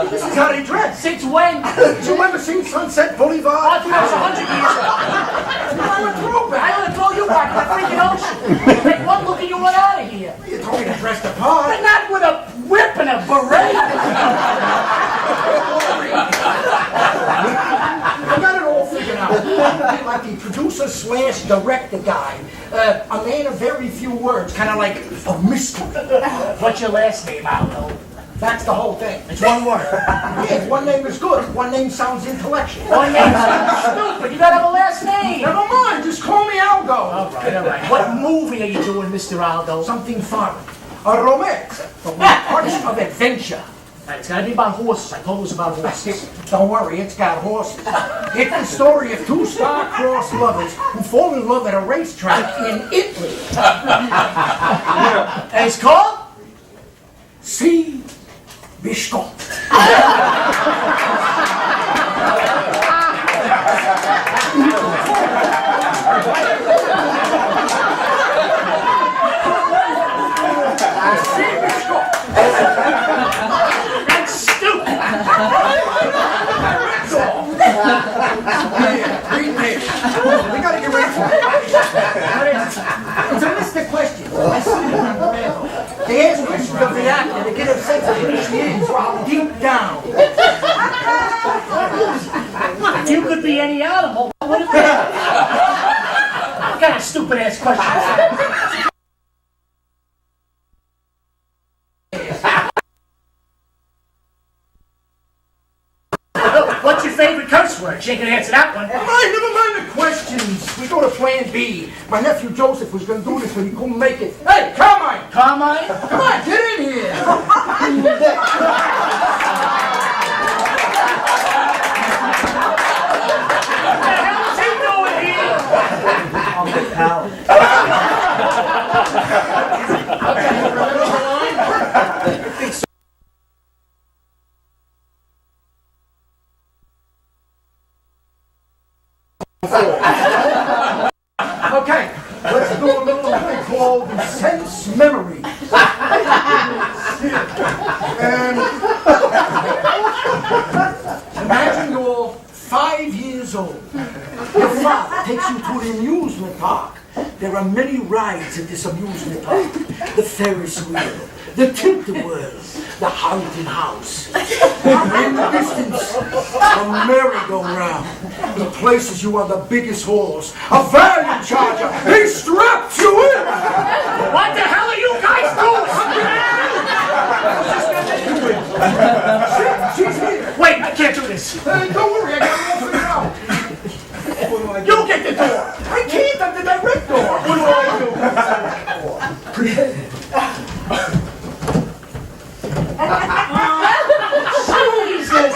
This is how they dress. Since when? Did you ever seen Sunset I Boulevard? think that was 100 years ago. I'm a throwback. I'm gonna throw you back in the freaking ocean. Take one look and you run out of here. You told me to dress the part. But not with a whip and a beret. I got it all figured out. I'm like the producer slash director guy. A man of very few words, kind of like a mystery. What's your last name, Aldo? That's the whole thing. It's one word. If one name is good, one name sounds intellectual. One name's stupid. You gotta have a last name. Never mind, just call me Aldo. All right. What movie are you doing, Mr. Aldo? Something foreign. A romance. But with a touch of adventure. It's gotta be about horses. I told you it was about horses. Don't worry, it's got horses. It's the story of two star-crossed lovers who fall in love at a racetrack in Italy. And it's called? See Biscott. That's stupid. Read this. We gotta get ready for it. It's a mystic question. They ask questions of the actor to get a sense of who she is deep down. If you could be any animal, what would it be? What kind of stupid ass question is that? What's your favorite curse word? She ain't gonna answer that one. Never mind the questions. We go to plan B. My nephew Joseph was gonna do this, but he couldn't make it. Hey, Carmine! Carmine? Come on, get in here! What the hell is he doing here? Okay, remember the line? Okay, let's do a little thing called sense memory. Imagine you're 5 years old. Your father takes you to an amusement park. There are many rides at this amusement park. The Ferris wheel, the tilt-a-whirl, the haunted house. In the distance, a merry-go-round. He places you on the biggest horse, a valiant charger. He straps you in. What the hell are you guys doing? She's here. Wait, I can't do this. Don't worry, I got it all figured out. You get the door. I can't, I'm the director. What do Jesus!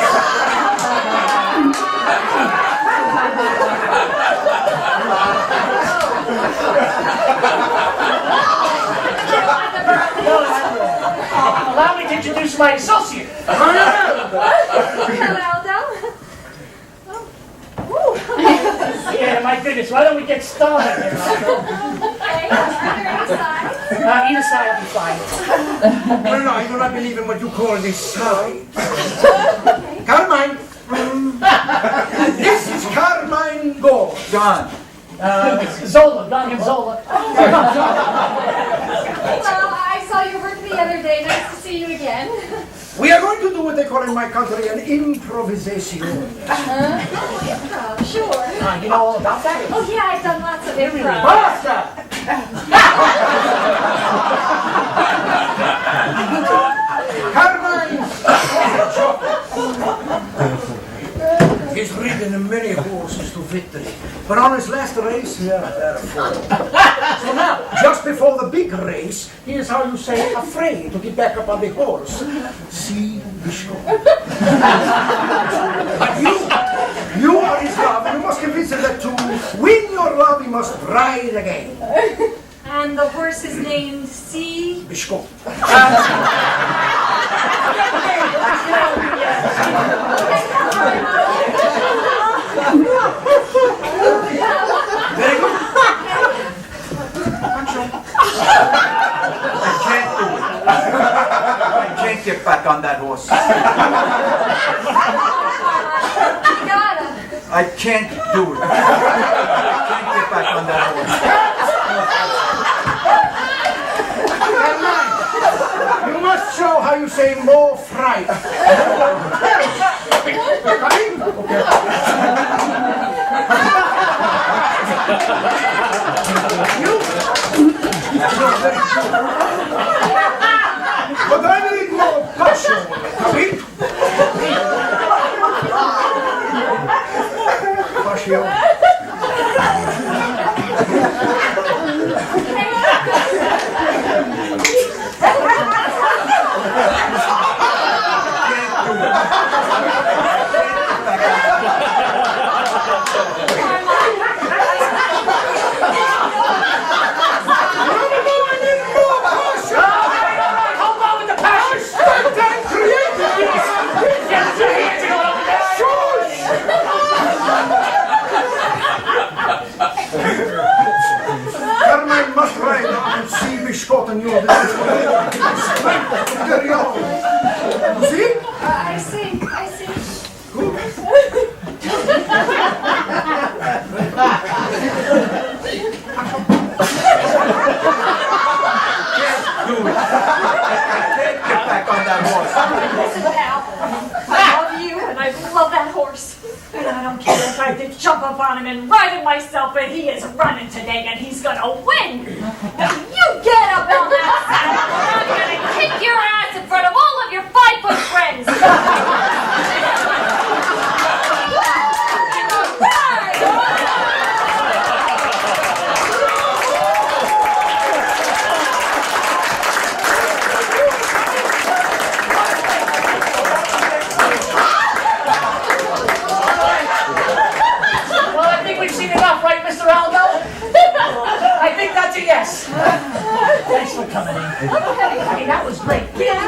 introduce my associate. Hello, Aldo. Yeah, my goodness, why don't we get started here, Aldo? Okay, either side. Either side will be fine. No, I do not believe in what you call this side. Carmine. This is Carmine Gold. John. Zola, Don Zola. Well, I saw your work the other day. Nice to see you again. We are going to do what they call in my country an improvisation. Oh, sure. You know all about that? Oh, yeah, I've done lots of improv. Basta! Carmine he's ridden many horses to victory, but on his last race, he had a fall. So now, just before the big race, here's how you say afraid to get back up on the horse. See, Bishop. But you are his love, and you must convince him that to win your love, he must ride again. And the horse is named C. Bishop. Very good. I can't do it. I can't get back on that horse. You gotta. I can't do it. I can't get back on that horse. You must show how you say more fright. But I need more passion. Passion. Carmine must ride on and see me shot and you're the see? I see. Do it. I can't get back on that horse. Listen, pal. I love you and I love that horse. And I don't care if I have to jump up on him and ride him myself, but he is running today and he's gonna win. You get up on that saddle and I'm gonna kick your ass in front of all of your 5-foot friends. Well, I think we've seen enough, right, Mr. Aldo? I think that's a yes. Thanks for coming in. I mean, that was great. Yeah.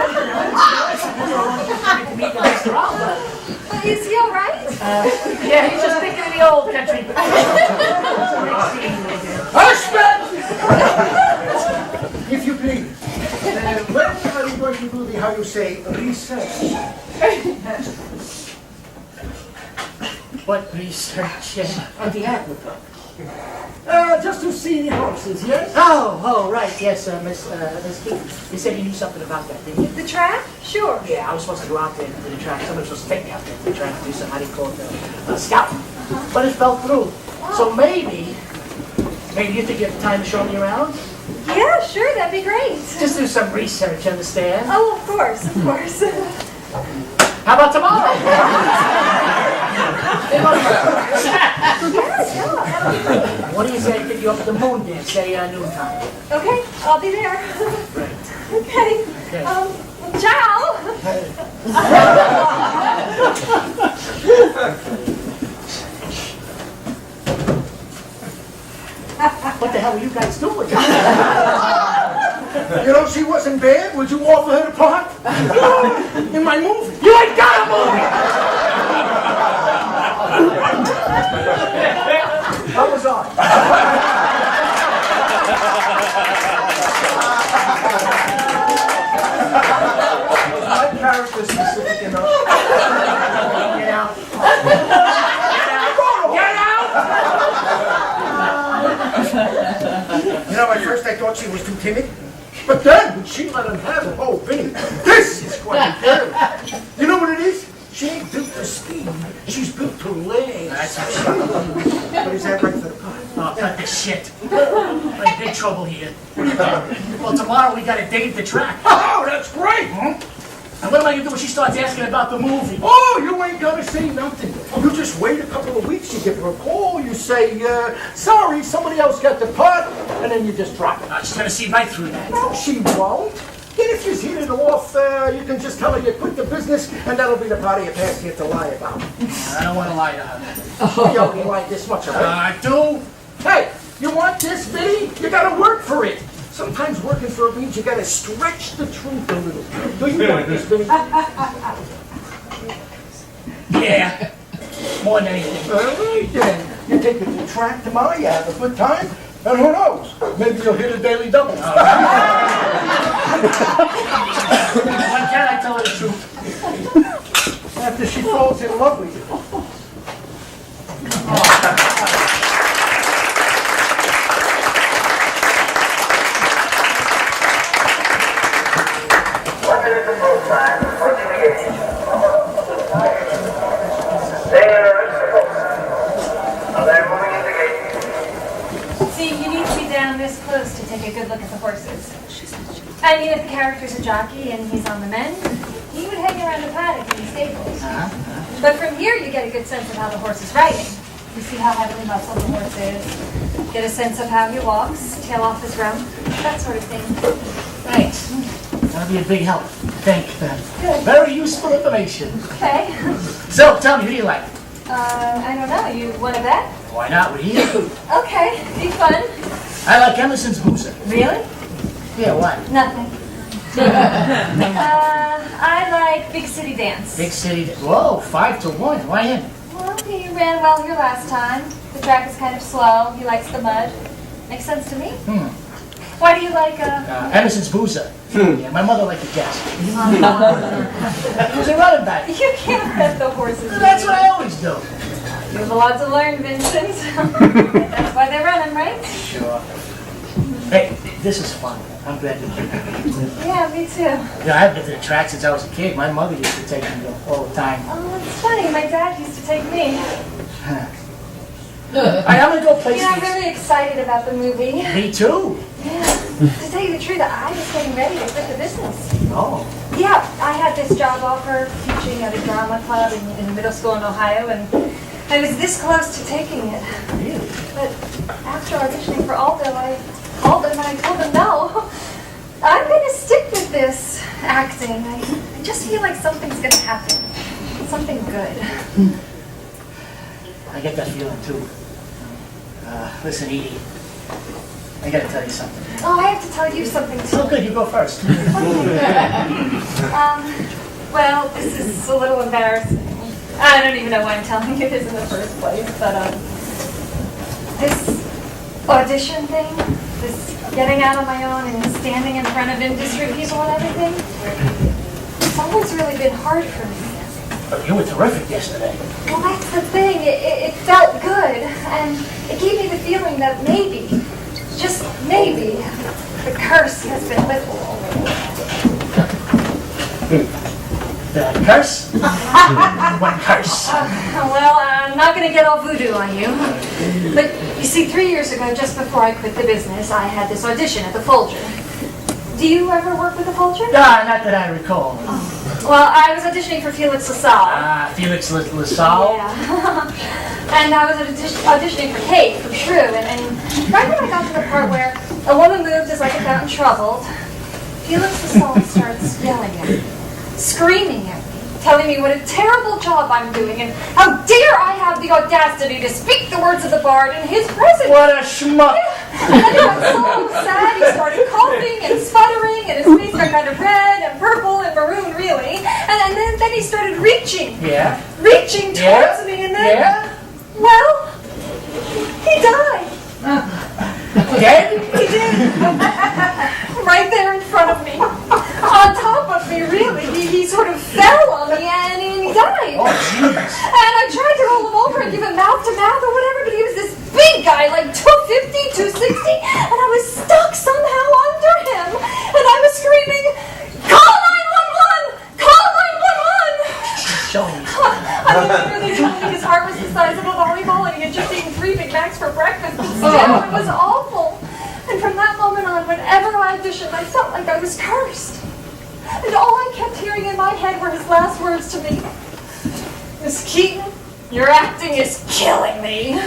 To meet Mr. Aldo. Is he all right? Yeah, he's just thinking of the old country. Husband! If you please. When are you going to do the, how you say, research? What research? On the aquifer. Just to see the horses, yes? Oh, right, yes, Miss Keith. You said you knew something about that, didn't you? The track? Sure. Yeah, I was supposed to go out there to the track. Somebody was supposed to take me out there to the track to do some, how do you call it, scouting. But it fell through. So maybe you think you have time to show me around? Yeah, sure, that'd be great. Just do some research, understand? Oh, of course. How about tomorrow? What do you say I pick you up at the moon dance, say noontime? Okay, I'll be there. Right. Okay. Ciao. What the hell are you guys doing? You know, she wasn't bad. Would you offer her the part? In my movie. You ain't got a movie! How was I? My character specific enough. Get out. Get out! You know, at first I thought she was too timid. But then, when she let him have it, oh, Vinny, this is quite good. You know what it is? She ain't built for speed. She's built to last. But is that right for the part? Oh, cut the shit. We're in big trouble here. Well, tomorrow we got a date at the track. Oh, that's great! And what am I gonna do when she starts asking about the movie? Oh, you ain't gotta say nothing. You just wait a couple of weeks, you give her a call, you say, sorry, somebody else got the part, and then you just drop it. She's gonna see right through that. No, she won't. Then if she's hit it off, you can just tell her you quit the business, and that'll be the part of your past you have to lie about. I don't want to lie to her. You only lie this much of it. I do. Hey, you want this, Vinny? You gotta work for it. Sometimes working for it means you gotta stretch the truth a little. Do you want this, Vinny? Yeah. More than anything. All right, then. You take it to the track tomorrow, you have a good time, and who knows? Maybe you'll hit a daily double. Why can't I tell her the truth? After she falls in love with you. See, you need to be down this close to take a good look at the horses. I mean, if the character's a jockey and he's on the mend, he would hang around the paddock in the stables. But from here, you get a good sense of how the horse is riding. You see how heavily muscled the horse is, get a sense of how he walks, tail off his rump, that sort of thing. Thanks. That'll be a big help. Thank you. Good. Very useful information. Okay. So, tell me, who do you like? I don't know. You want to bet? Why not? We're here. Okay. Be fun. I like Emerson's Boozer. Really? Yeah, why? Nothing. I like Big City Dance. Big City. Whoa, 5-1. Why him? Well, he ran well here last time. The track is kind of slow. He likes the mud. Makes sense to me. Why do you like Emerson's Boozer. Yeah, my mother liked to guess. Who's a running back? You can't bet the horses. That's what I always do. You have a lot to learn, Vincent. That's why they run him, right? Sure. Hey, this is fun. I'm glad you came. Yeah, me too. Yeah, I've been to the track since I was a kid. My mother used to take me all the time. Oh, it's funny. My dad used to take me. I'm gonna go play I'm really excited about the movie. Me too. Yeah. To tell you the truth, I was getting ready to quit the business. Oh. Yeah, I had this job offer teaching at a drama club in middle school in Ohio, and I was this close to taking it. Really? But after auditioning for Aldo, I called him and I told him no. I'm going to stick with this acting. I just feel like something's going to happen. Something good. I get that feeling too. Listen, Edie, I gotta tell you something. Oh, I have to tell you something too. Oh, good, you go first. Well, this is a little embarrassing. I don't even know why I'm telling you this in the first place, but this audition thing, this getting out on my own and standing in front of industry people and everything, it's always really been hard for me. You were terrific yesterday. Well, that's the thing. It felt good, and it gave me the feeling that maybe, just maybe, the curse has been lifted. The curse? What curse? Well, I'm not going to get all voodoo on you. But you see, 3 years ago, just before I quit the business, I had this audition at the Folger. Do you ever work with the Folger? Not that I recall. Well, I was auditioning for Felix LaSalle. Felix LaSalle? Yeah. And I was auditioning for Kate from Shrew. And right when I got to the part where a woman moved as like a fountain troubled, Felix LaSalle starts yelling at me, screaming at me, telling me what a terrible job I'm doing and how dare I have the audacity to speak the words of the bard in his presence. What a schmuck! And then he got so sad, he started coughing and sputtering, and his face got kind of red and purple and maroon, really. And then he started reaching. Yeah. Reaching towards me, and then, well, he died. Dead? He did. Right there in front of me. On top of me, really. He sort of fell on me and he died. Oh, jeez. And I tried to roll him over and give him mouth to mouth or whatever, but he was this big guy, like 250, 260, and I was stuck somehow under him. And I was screaming, "Call 911! Call 911!" Show me. I mean, they told me his heart was the size of a volleyball and he had just eaten 3 Big Macs for breakfast, but still, it was awful. And from that moment on, whenever I auditioned, I felt like I was cursed. And all I kept hearing in my head were his last words to me. "Miss Keaton, your acting is killing me."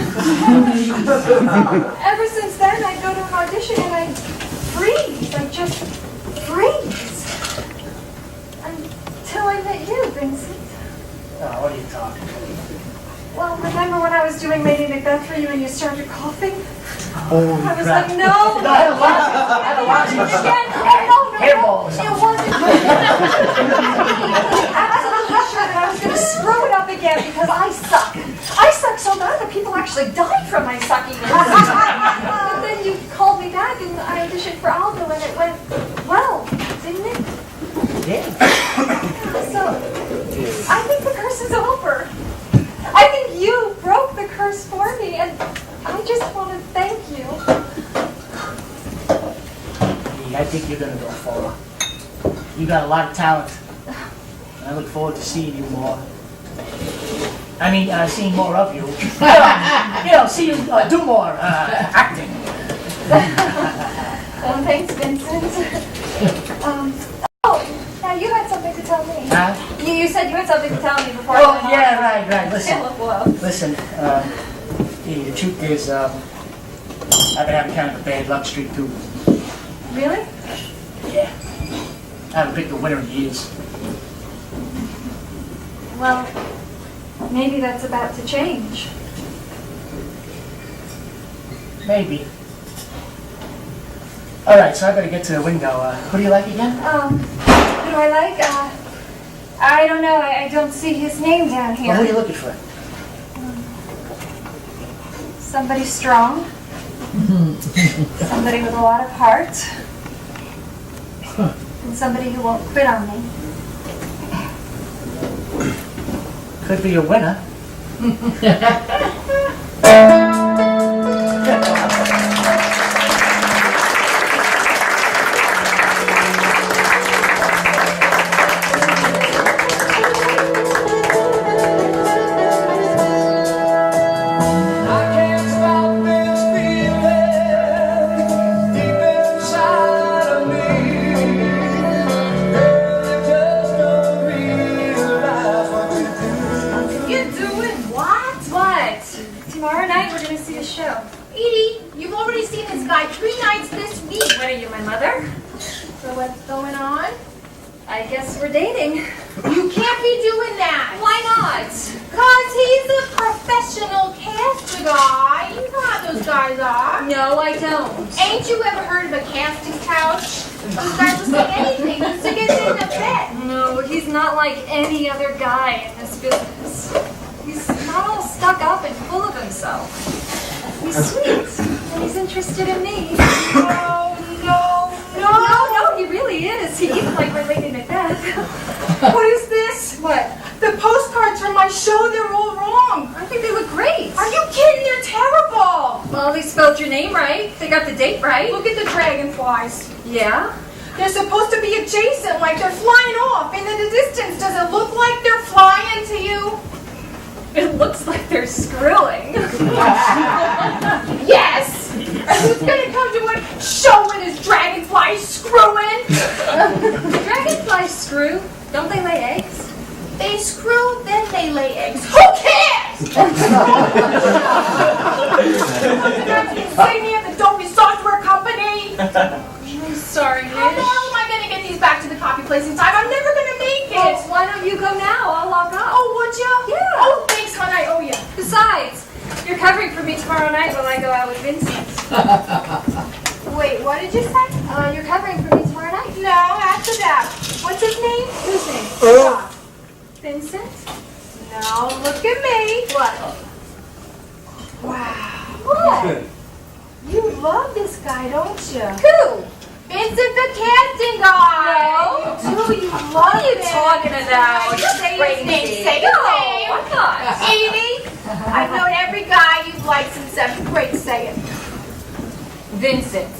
Ever since then, I go to an audition and I freeze. I just freeze. Until I met you, Vincent. Oh, what are you talking about? Well, remember when I was doing Lady Macbeth for you and you started coughing? Holy I was crap. like, no. I had a lot. Again, no. Hairballs. It wasn't. Absolutely sure that I was going to screw it up again because I suck. I suck so bad that people actually died from my suckiness. But then you called me back and I auditioned for Aldo and it went well, didn't it? Yeah. So, I think the curse is over. I think you broke the curse for me, and I just want to thank you. I think you're gonna go far. You got a lot of talent. I look forward to seeing you more. I mean, seeing more of you. See you do more acting. Oh, thanks, Vincent. Now you had something to tell me. Huh? You said you had something to tell me before I Oh, went on. yeah, right. Listen, the truth is, I've been having kind of a bad luck streak too. Really? Yeah. I haven't picked a winner in years. Well, maybe that's about to change. Maybe. All right, so I better get to the window. Who do you like again? Who do I like? I don't know. I don't see his name down here. Well, who are you looking for? Somebody strong. Somebody with a lot of heart. And somebody who won't quit on me. Could be a winner. Tomorrow night we're going to see a show. Edie, you've already seen this guy 3 nights this week. What are you, my mother? So what's going on? I guess we're dating. You can't be doing that. Why not? Because he's a professional cast guy. You know how those guys are. No, I don't. Ain't you ever heard of a casting couch? Those guys will say anything just to get in the bed. No, he's not like any other guy in this business. He's not all stuck up and full of himself. He's sweet, and he's interested in me. No, he really is. He even like my Lady Macbeth. What is this? What? The postcards from my show, they're all wrong. I think they look great. Are you kidding? They're terrible. Well, they spelled your name right. They got the date right. Look at the dragonflies. Yeah? They're supposed to be adjacent, like they're flying off. And in the distance, does it look like they're flying to you? It looks like they're screwing. Yes! Who's gonna come to a show with his dragonflies screwing? Dragonflies screw. Don't they lay eggs? They screw, then they lay eggs. Who cares? Say me at the Dopey Software Company. I'm sorry, Mish. How the hell am I gonna get these back to the copy place in time? I'm never gonna make it. Well, why don't you go now? I'll lock up. Oh, would you? Yeah. Oh, thanks, hon. I owe you. Besides, you're covering for me me tomorrow night while I go out with Vincent. Wait, what did you say? You're covering for me tomorrow night. No, after that. What's his name? Whose name? Vincent? No, look at me. What? Wow. What? You love this guy, don't you? Who? Vincent the casting guy. No. You do, you love What are you him. talking about? Say his Crazy. name. Say his No, name. I'm not. Edie. I've known every guy you've liked since 7th grade. Say it. Vincent.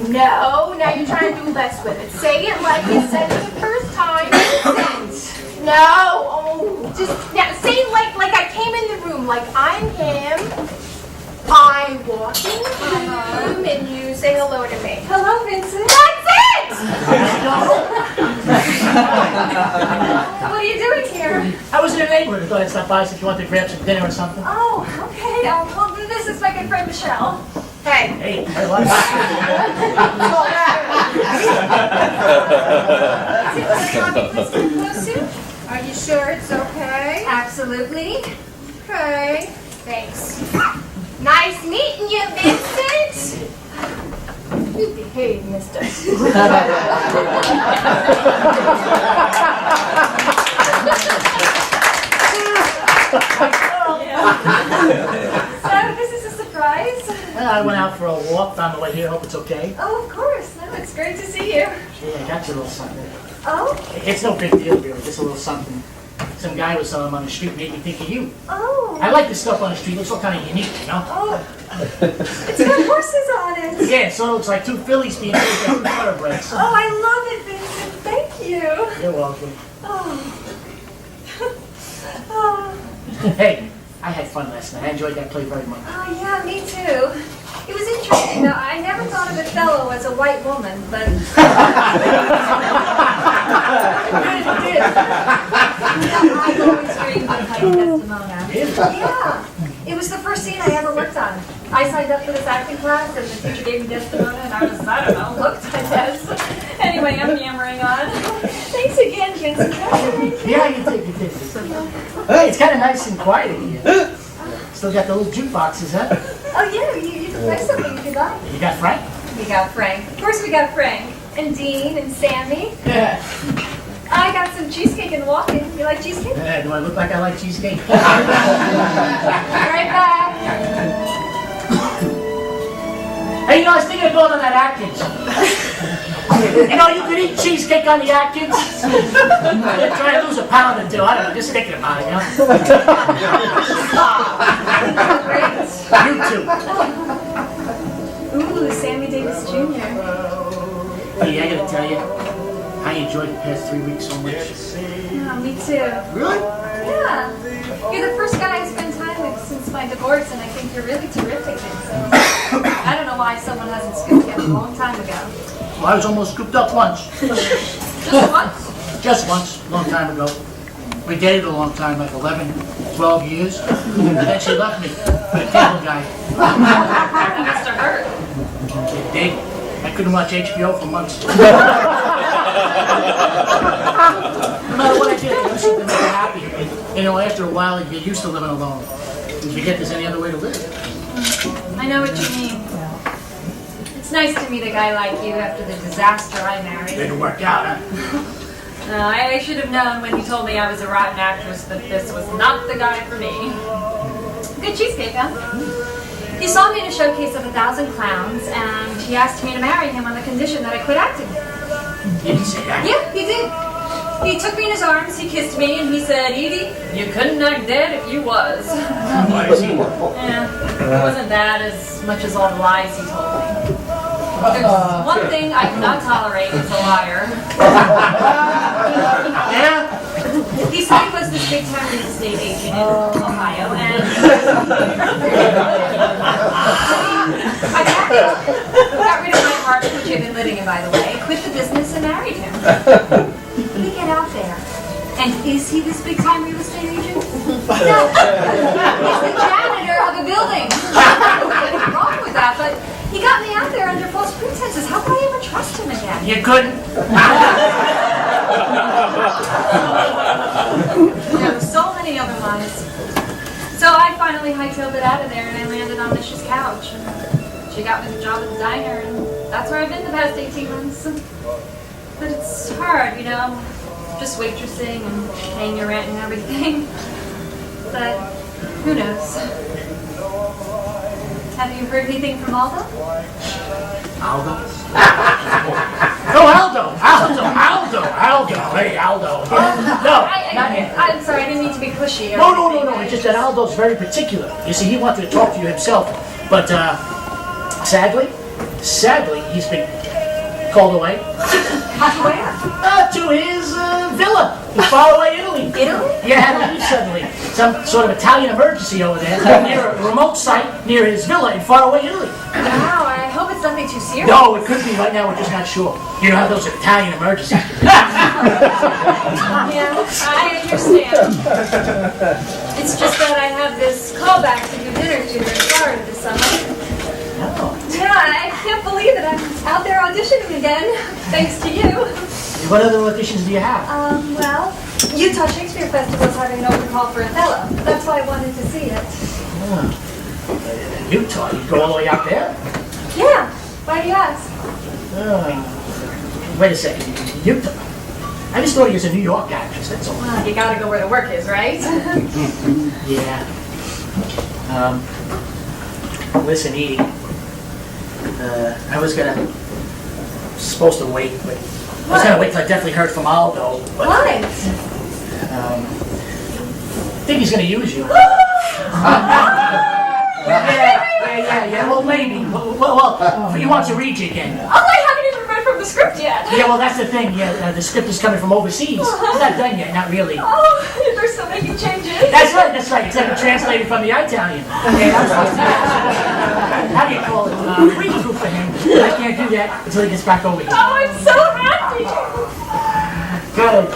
No, now you're trying to do less with it. Say it like you said it the first time. Vincent. No. Oh, just now say it like I came in the room, like I'm him. I walk in the room and you say hello to me. Hello, Vincent. That's it! What are you doing here? I was in the neighborhood. I thought I'd stop by if you wanted to grab some dinner or something. Oh, okay. Well, this is my good friend Michelle. Hey. Hey, I like Are you sure it's okay? Absolutely. Okay. Thanks. Nice meeting you, Vincent. You behave, mister. So, this is a surprise? I went out for a walk, found the way here, hope it's okay. Oh, of course. No, it's great to see you. Yeah, I got you a little something. Oh? It's no big deal, really, just a little something. Some guy was selling them on the street, made me think of you. Oh. I like the stuff on the street, looks all kind of unique, you know? Oh. It's got horses on it. Yeah, so it looks like two fillies being raised by two thoroughbreds. Oh, I love it, Vincent. Thank you. You're welcome. Oh. Oh. Hey, I had fun last night. I enjoyed that play very much. Oh, yeah, me too. It was interesting, though. I never thought of Othello as a white woman, but... I did. I've always dreamed of playing Desdemona. Really? Yeah. It was the first scene I ever worked on. I signed up for this acting class, and the teacher gave me Desdemona, and I was, I don't know, hooked, I guess. Anyway, I'm yammering on. Thanks again, Vincent. Yeah, you did. Hey, it's kind of nice and quiet in here. Still got the little jukeboxes, huh? Oh, yeah, you can play something if you'd like. You got Frank? We got Frank. Of course we got Frank. And Dean and Sammy. Yeah. I got some cheesecake in the walk-in. You like cheesecake? Yeah, do I look like I like cheesecake? All right, back. Hey, you know, I was thinking of going on that Atkins. You know, you could eat cheesecake on the Atkins. Try to lose a pound or two. I don't know, just thinking about it, you know? You too. Ooh, Sammy Davis Jr. Hey, I gotta tell you, I enjoyed the past 3 weeks so much. Yeah, me too. Really? Yeah. You're the first guy I spent time with since my divorce, and I think you're really terrific. So I don't know why someone hasn't scooped you up a long time ago. Well, I was almost scooped up once. Just once? Just once, a long time ago. We dated a long time, like 11, 12 years. And then she left me for the cable guy. That must have hurt. It did. I couldn't watch HBO for months. No matter what I did, I did something to make her happy. You know, after a while, you get used to living alone. You forget there's any other way to live. I know what you mean. It's nice to meet a guy like you after the disaster I married. Didn't work out, huh? No, I should have known when you told me I was a rotten actress that this was not the guy for me. Good cheesecake, huh? He saw me in a showcase of 1,000 clowns, and he asked me to marry him on the condition that I quit acting. You didn't say that. Yeah, he did. He took me in his arms, he kissed me, and he said, Edie, you couldn't act dead if you was. Why is he? Yeah, it wasn't that as much as all the lies he told me. There's one thing I cannot tolerate, it's a liar. Yeah? He said he was this big-time real estate agent in Ohio, and I got rid of my apartment, which I've been living in, by the way, quit the business, and married him. We get out there, and is he this big-time real estate agent? No, he's the janitor of a building. There's nothing wrong with that, but he got me out there under false pretenses. How could I ever trust him again? You couldn't? There were so many other lies. So I finally hightailed it out of there, and I landed on on Mish's couch. And she got me the job at the diner, and that's where I've been the past 18 months. But it's hard, you know, just waitressing and paying your rent and everything. But who knows? Have you heard anything from Aldo? Aldo? Oh, Aldo! Hey, Aldo. No, not him. I'm sorry, I didn't mean to be pushy. or No, anything. it's just that Aldo's very particular. You see, he wanted to talk to you himself, but sadly, he's been called away. Where? To his villa in faraway Italy. Italy? Yeah, had to leave suddenly. Some sort of Italian emergency over there, near a remote site near his villa in faraway Italy. Wow, I hope it's nothing too serious. No, it could be. Right now, we're just not sure. You know how those Italian emergencies. Yeah, I understand. It's just that I have this callback to do dinner to in Florida this summer. Yeah, I can't believe that I'm out there auditioning again, thanks to you. What other auditions do you have? Well, Utah Shakespeare Festival's having an open call for Othello. That's why I wanted to see it. Utah? You go all the way out there? Yeah, why do you ask? Wait a second. Utah? I just thought he was a New York actress, that's all. Well, you gotta go where the work is, right? Yeah. Listen, Edie. I was supposed to wait, but I was gonna wait till I definitely heard from Aldo. But, Why? I think he's gonna use you. Yeah, well, maybe. Well, he wants to read you again. Oh, I haven't even read from the script yet. Yeah, well, that's the thing. Yeah, the script is coming from overseas. It's not done yet, not really. Oh, they're still making changes. That's right. It's like translated from the Italian. How do you call it? Read through for him. I can't do that until he gets back over here. Oh, I'm so happy. Good.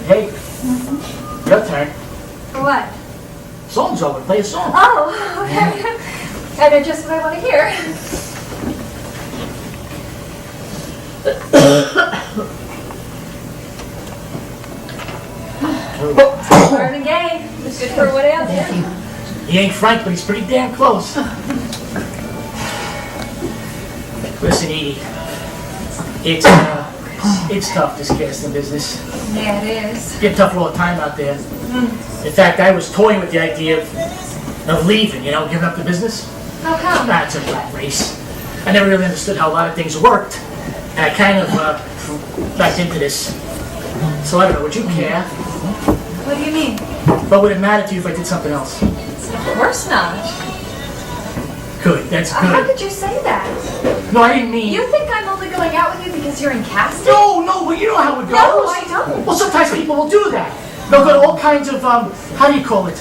Hey, your turn. For what? Song's over. Play a song. Oh, okay. I know just what I want to hear. Marvin Gaye. It's good for what else, yeah? He ain't Frank, but he's pretty damn close. Listen, Edie. It's tough, this casting business. Yeah, it is. It's getting tougher all the time out there. In fact, I was toying with the idea of leaving, giving up the business. How come? It's a rat race. I never really understood how a lot of things worked. And I kind of backed into this. So I don't know, would you care? What do you mean? But would it matter to you if I did something else? Of course not. Good, that's How good. could you say that? No, I didn't mean... You think I'm only going out with you because you're in casting? No, but you know how it goes. No, I don't. Well, sometimes people will do that. They'll go to all kinds of, how do you call it?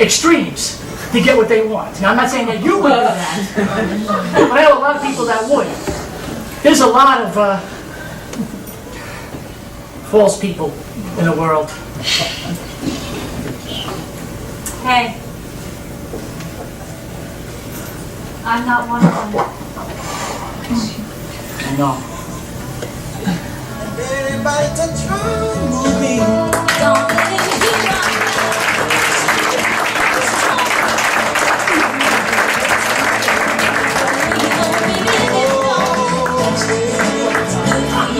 Extremes to get what they want. Now, I'm not saying that you would do that, but I know a lot of people that would. There's a lot of false people in the world. Hey. I'm not one of them. I know. Everybody touch me, move me. Don't let it be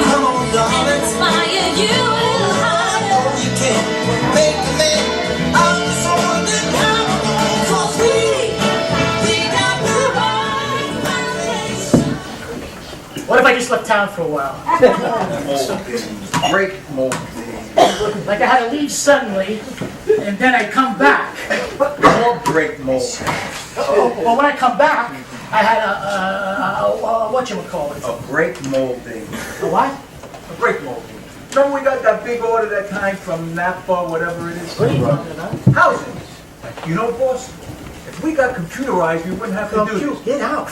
Come on, darling. inspire you a little higher. You can't make me. I'm just wondering how I'm gonna cross we got the right foundation. What if I just left town for a while? Break mold. Like I had to leave suddenly, and then I come back. Or break mold. Well, when I come back, I had a whatchamacallit? A break molding. A what? A break molding. Remember we got that big order that time from Napa, whatever it is? What are you talking about? Housing. You know, boss, if we got computerized, we wouldn't have to do this. Get out.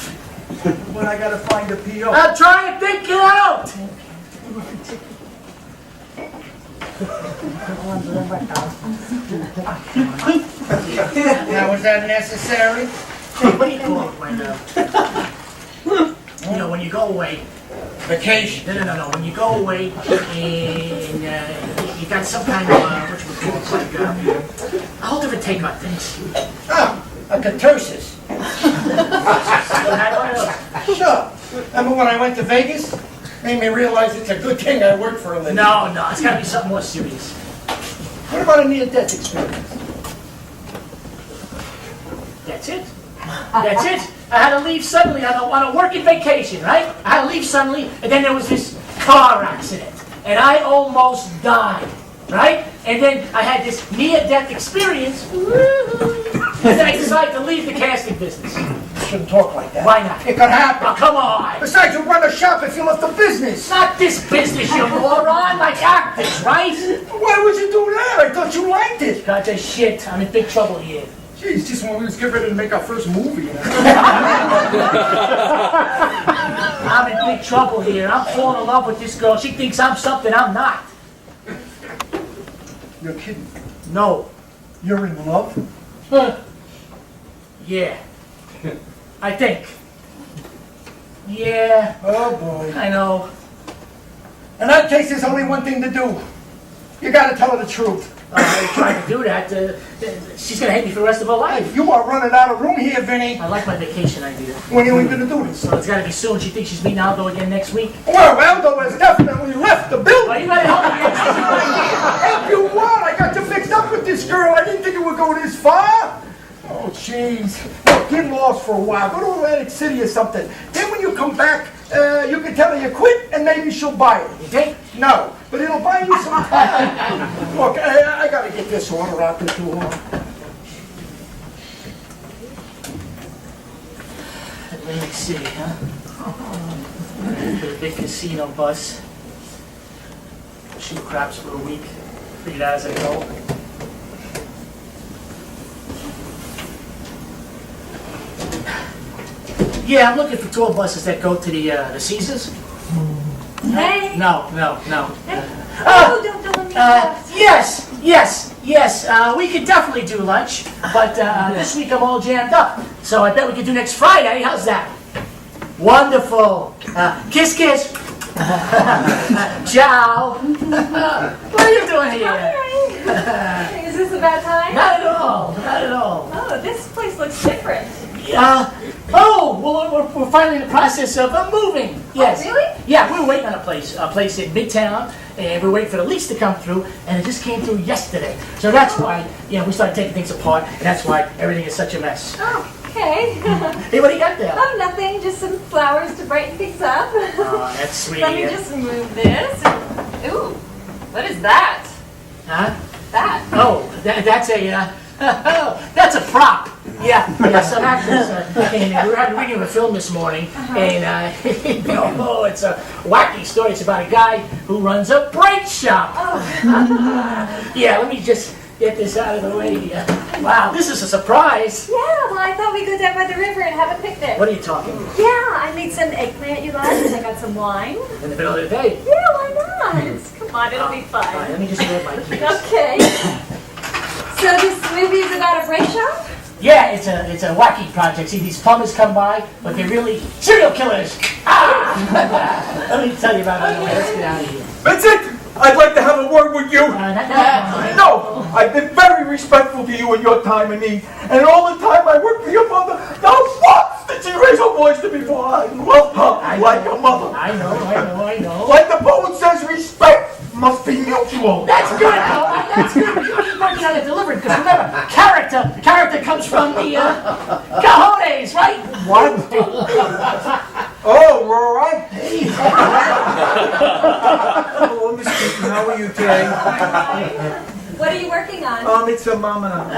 But I gotta find a PO. I'm trying to think it out. Now, was that necessary? Hey, what do you call it when you go away? Vacation. No. When you go away and you got some kind of whatchamacallit, like a whole different take on things. Ah, a catursis. Sure. Remember when I went to Vegas? Made me realize it's a good thing I work for a living. No, it's got to be something more serious. What about a near-death experience? That's it. That's it. I had to leave suddenly on a working vacation, right? I had to leave suddenly, and then there was this car accident, and I almost died, right? And then I had this near-death experience, and then I decided to leave the casting business. You shouldn't talk like that. Why not? It could happen. Oh, come on. Besides, you run a shop if you left the business. Not this business, you moron, like actors, right? Why would you do that? I thought you liked it. Cut the shit. I'm in big trouble here. Jeez, just when we was getting ready to make our first movie. I'm in big trouble here. I'm falling in love with this girl. She thinks I'm something I'm not. You're kidding. No. You're in love? Yeah. I think. Yeah. Oh, boy. I know. In that case, there's only one thing to do. You gotta tell her the truth. I tried to do that. She's gonna hate me for the rest of her life. You are running out of room here, Vinny. I like my vacation idea. When are we gonna do this? So it's gotta be soon. She thinks she's meeting Aldo again next week. Well, Aldo has definitely left the building. Well, you gotta help me. Help you what? I got you mixed up with this girl. I didn't think it would go this far. Oh, jeez. Look, get lost for a while. Go to Atlantic City or something. Then when you come back, you can tell her you quit and maybe she'll buy it. You think? No, but it'll buy you some time. Look, I gotta get this order out there to her. Atlantic City, huh? The big casino bus. Shoot craps for a week. Figured out as I go. Yeah, I'm looking for tour buses that go to the Caesars. Hey. No. Oh, don't let me laugh. Yes. We could definitely do lunch, but this week I'm all jammed up. So I bet we could do next Friday. How's that? Wonderful. Kiss. Ciao. What are you doing here? Hi. Is this a bad time? Not at all. Oh, this place looks different. We're finally in the process of moving. Yes. Oh, really? Yeah, we were waiting on a place in Midtown, and we were waiting for the lease to come through, and it just came through yesterday. So that's why, we started taking things apart, and that's why everything is such a mess. Oh, okay. Hey, what do you got there? Oh, nothing. Just some flowers to brighten things up. Oh, that's sweet. Let me just move this. Ooh, what is that? Huh? That. Oh, that's a prop. Yeah, some actors came in. We were reading a film this morning, and it's a wacky story. It's about a guy who runs a brake shop. Oh. Yeah, let me just get this out of the way here. Wow, this is a surprise. Yeah, well, I thought we'd go down by the river and have a picnic. What are you talking about? Yeah, I made some eggplant you like, and I got some wine. In the middle of the day? Yeah, why not? Come on, it'll be fun. All right, let me just grab my keys. Okay. So this movie is about a brake shop? Yeah, it's a wacky project. See, these plumbers come by, but they're really serial killers. Ah! Let me tell you about it. Let's get out of here. Vincent, I'd like to have a word with you. No, I've been very respectful to you in your time of need, and all the time I worked for your mother. Now what did she raise her voice to me for? I love her like a mother. I know. Like the poet says, respect must be mutual. That's good, Coleman. That's good. You're working on it delivered, because remember, character comes from the cojones, right? What? Oh, we're all right. Hello, Miss Keaton. How are you today? What are you working on? It's a mammogram.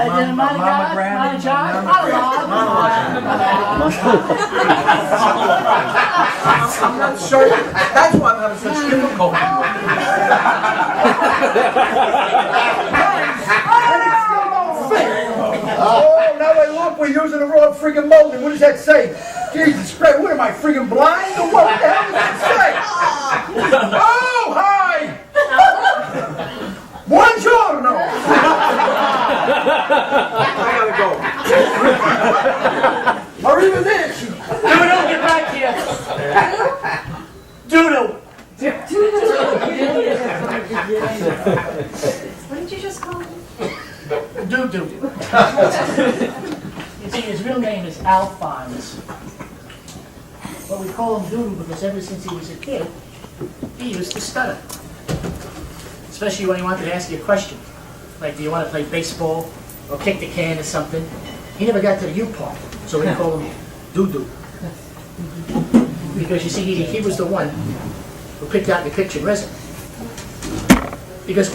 I'm not sure. That's why I'm having such difficulty. Oh, now I look, we're using the wrong friggin' molding. What does that say? Jesus Christ, what am I, friggin' blind? Or what the hell does that say? Oh, hi! Buongiorno! I gotta go. Arrivederci! Doodle, get back here. Doodle. What did you just call me? Doodle. You see, his real name is Alphonse. But we call him Doodle because ever since he was a kid, he used to stutter. Especially when he wanted to ask you a question. Like, do you want to play baseball or kick the can or something? He never got to the U part, so we call him Doo-Doo. Because you see, he was the one who picked out the picture resin. Because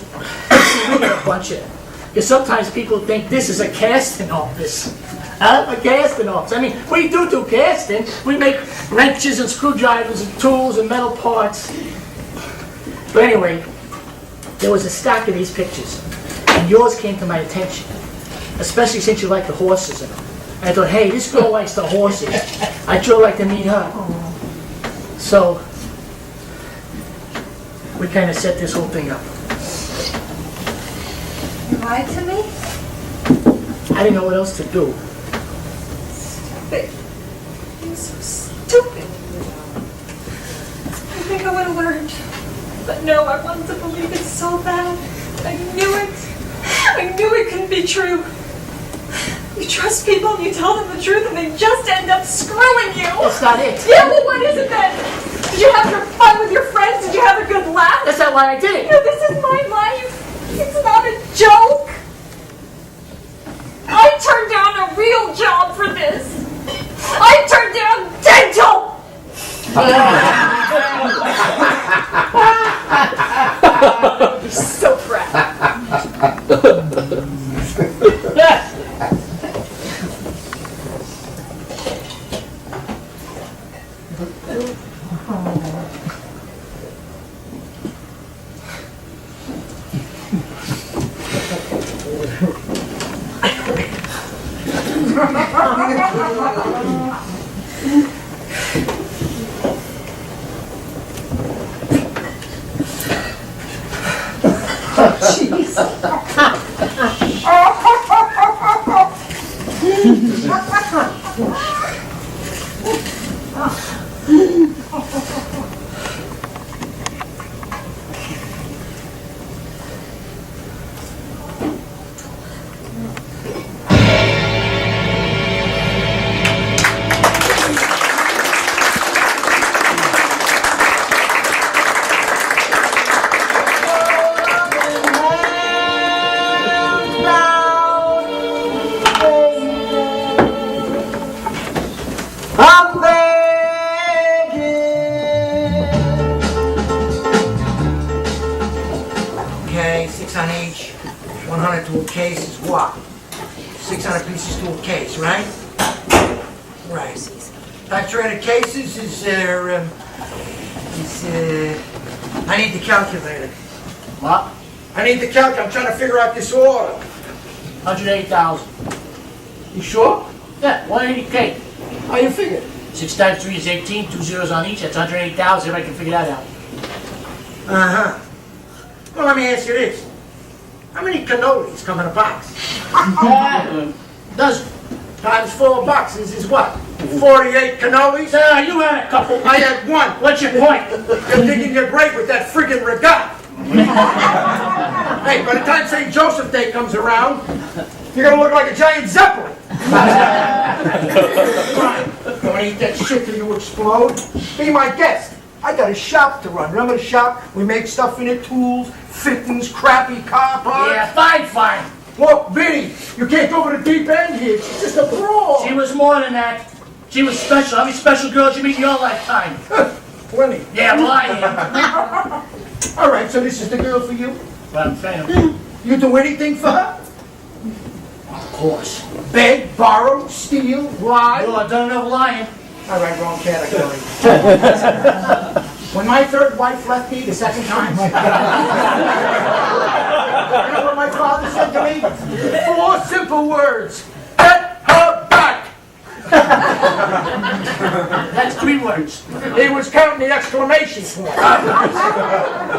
we get a bunch of, because sometimes people think this is a casting office. A casting office. I mean, we do casting. We make wrenches and screwdrivers and tools and metal parts. But anyway, there was a stack of these pictures, and yours came to my attention, especially since you like the horses in them. And I thought, hey, this girl likes the horses. I'd sure like to meet her. So, we kind of set this whole thing up. You lied to me? I didn't know what else to do. Stupid. You're so stupid. I think I would have learned. But no, I wanted to believe it so bad. I knew it. I knew it couldn't be true. You trust people and you tell them the truth and they just end up screwing you. That's not it. Yeah, well, what is it then? Did you have your fun with your friends? Did you have a good laugh? That's not why I did it. No, this is my life. It's not a joke. I turned down a real job for this. I turned down dental. You're so proud. Okay, 6 on each, 100 to a case is what? 600 pieces to a case, right? Right. Factorated cases is I need the calculator. What? I need the calculator. I'm trying to figure out this order. 108,000. You sure? Yeah, 180K. How you figure? 6 times 3 is 18, 2 zeros on each, that's 108,000, if I can figure that out. Uh-huh. Well, let me ask you this. How many cannolis come in a box? Dozen. Times 4 boxes is what? 48 cannolis? You had a couple. I had one. What's your point? You're digging your grave with that friggin' regatta. Hey, by the time St. Joseph Day comes around, you're gonna look like a giant zeppelin. Don't wanna eat that shit till you explode. Be my guest. I got a shop to run. Remember the shop? We make stuff in it, tools, fittings, crappy car parts. Yeah, fine. Look, Vinny, you can't go over the deep end here. She's just a brawl. She was more than that. She was special. How many special girls you meet in your lifetime? Plenty. Yeah, well, I am. All right, so this is the girl for you? Well, I'm saying. You do anything for her? Of course. Beg, borrow, steal, lie? Well, I've done enough lying. All right, wrong category. When my third wife left me the second time, you know what my father said to me? 4 simple words. Get her back! That's 3 words. He was counting the exclamation point.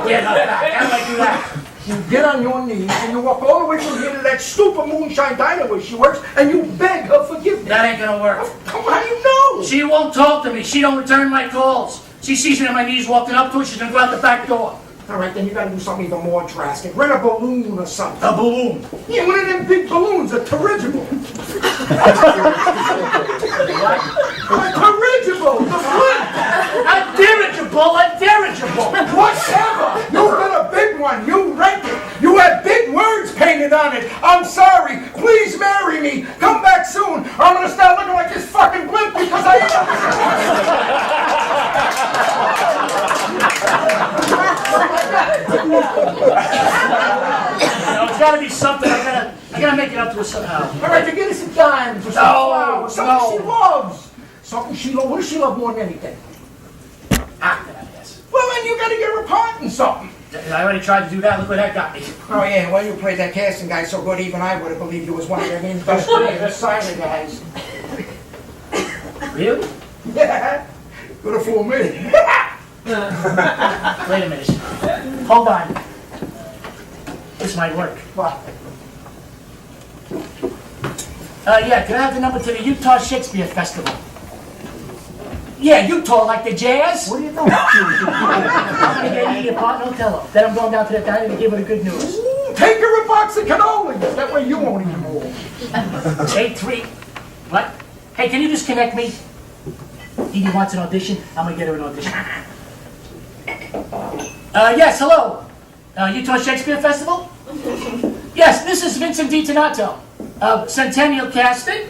Get her back. How do I do that? You get on your knees and you walk all the way from here to that stupid moonshine diner where she works and you beg her forgiveness. That ain't gonna work. Come on, how do you know? She won't talk to me. She don't return my calls. She sees me on my knees walking up to her. She's gonna go out the back door. All right, then you gotta do something even more drastic. Rent a balloon or something. A balloon. Yeah, one of them big balloons, a dirigible. A dirigible, the flip. A dirigible, a dirigible. Whatever. You got a big one. You rent it. You have big words painted on it. I'm sorry. Please marry me. Come back soon. Or I'm gonna start looking like this fucking blimp because I am. It's gotta be something. I gotta make it up to her somehow. All right, then get us some dimes or some flowers. Something she loves. Something she loves. What does she love more than anything? Acting, I guess. Well, then you gotta get her a part in something. I already tried to do that. Look where that got me. Oh, yeah, well, you played that casting guy so good, even I would have believed you was one of them industrial silent guys. Really? Yeah, could have fooled me. Wait a minute. Hold on. This might work. What? Yeah, can I have the number to the Utah Shakespeare Festival? Yeah, Utah, like the jazz? What are you doing? I'm gonna get Edie a pot, no tell her. Then I'm going down to the diner to give her the good news. Take her a box of cannolis. That way you won't eat them all. 8-3. What? Hey, can you just connect me? Edie wants an audition. I'm gonna get her an audition. Yes, hello. Utah Shakespeare Festival? Yes, this is Vincent DiTonato. Centennial casting.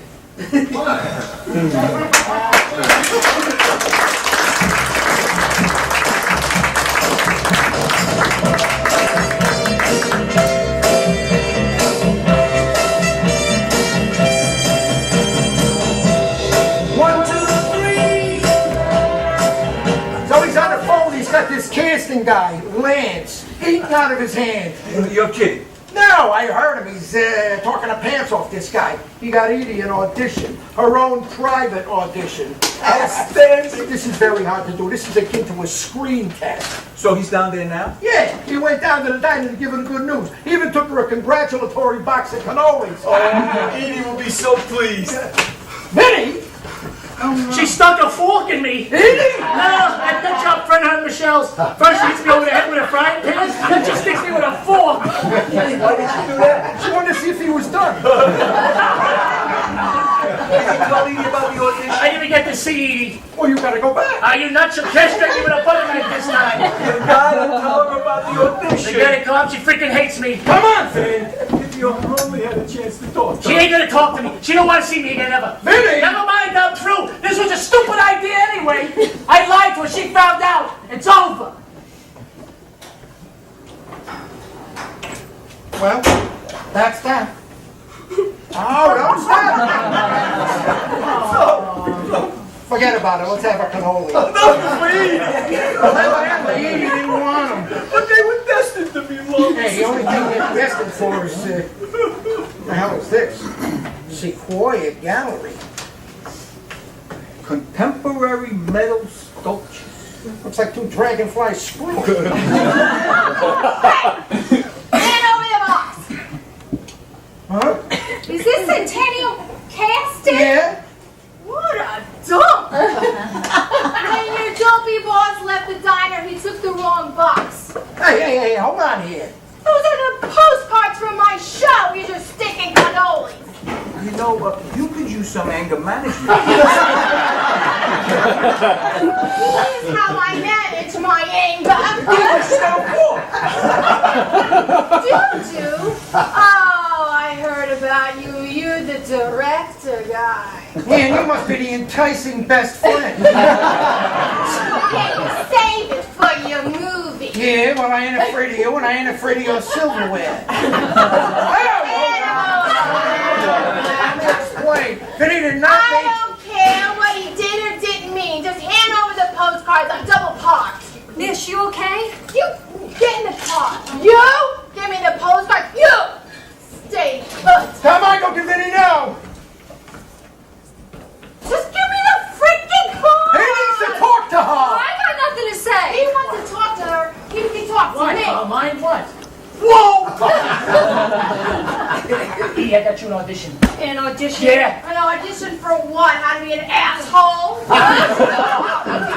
This casting guy, Lance, eating out of his hand. You're kidding. No, I heard him. He's talking the pants off this guy. He got Edie an audition, her own private audition. Outstanding. This is very hard to do. This is akin to a screen test. So he's down there now? Yeah, he went down to the diner to give her the good news. He even took her a congratulatory box of cannolis. Oh, Edie will be so pleased. Vinny! She stuck a fork in me. Edie! No, I picked up friend her Michelle's. First she hits me over the head with a frying pan, then she sticks me with a fork. Why did she do that? She wanted to see if he was done. Did you tell Edie about the audition? I didn't even get to see Edie. Well, you gotta go back. Are you nuts? She'll castrate me with a butter knife this time. You gotta tell her about the audition. Forget it, Club. She freaking hates me. Come on, Vinny. If you only had a chance to talk to She her. ain't gonna talk to me. She don't want to see me again ever. Vinny! Never mind, I'm through. This was a stupid idea anyway. I lied to her. She found out. It's over. Well, that's that. Oh, don't stop. Forget about it. Let's have a cannoli. No, please. Edie didn't want them. But they were destined to be loved. Hey, the only thing they're destined for is, what the hell is this? Sequoia Gallery. Contemporary metal sculpture. Looks like two dragonflies screwed. Hand over the box. Huh? Is this Centennial casting? Yeah? What a dump! When your dopey boss left the diner, he took the wrong box. Hey, hold on here. Those are the postcards from my show. You're just sticking cannolis. You know, you could use some anger management. Here's how I manage my anger. Do? Oh, I heard about you. You're the director guy. Man, you must be the enticing best friend. Can you save it for your movie? Yeah, well, I ain't afraid of you, and I ain't afraid of your silverware. Explain. Vinny did not I don't care what he did or didn't mean. Just hand over the postcards. I'm double parked. Miss, you okay? You get in the car. You give me the postcard. You stay put. Come on, go get Vinny now. Just give me the freaking car. He needs to talk to her. I got nothing to say. He wants to talk to her. He can talk to What? me. Mind what? Whoa! Edie, I got you an audition. An audition? Yeah. An audition for what? How to be an asshole? You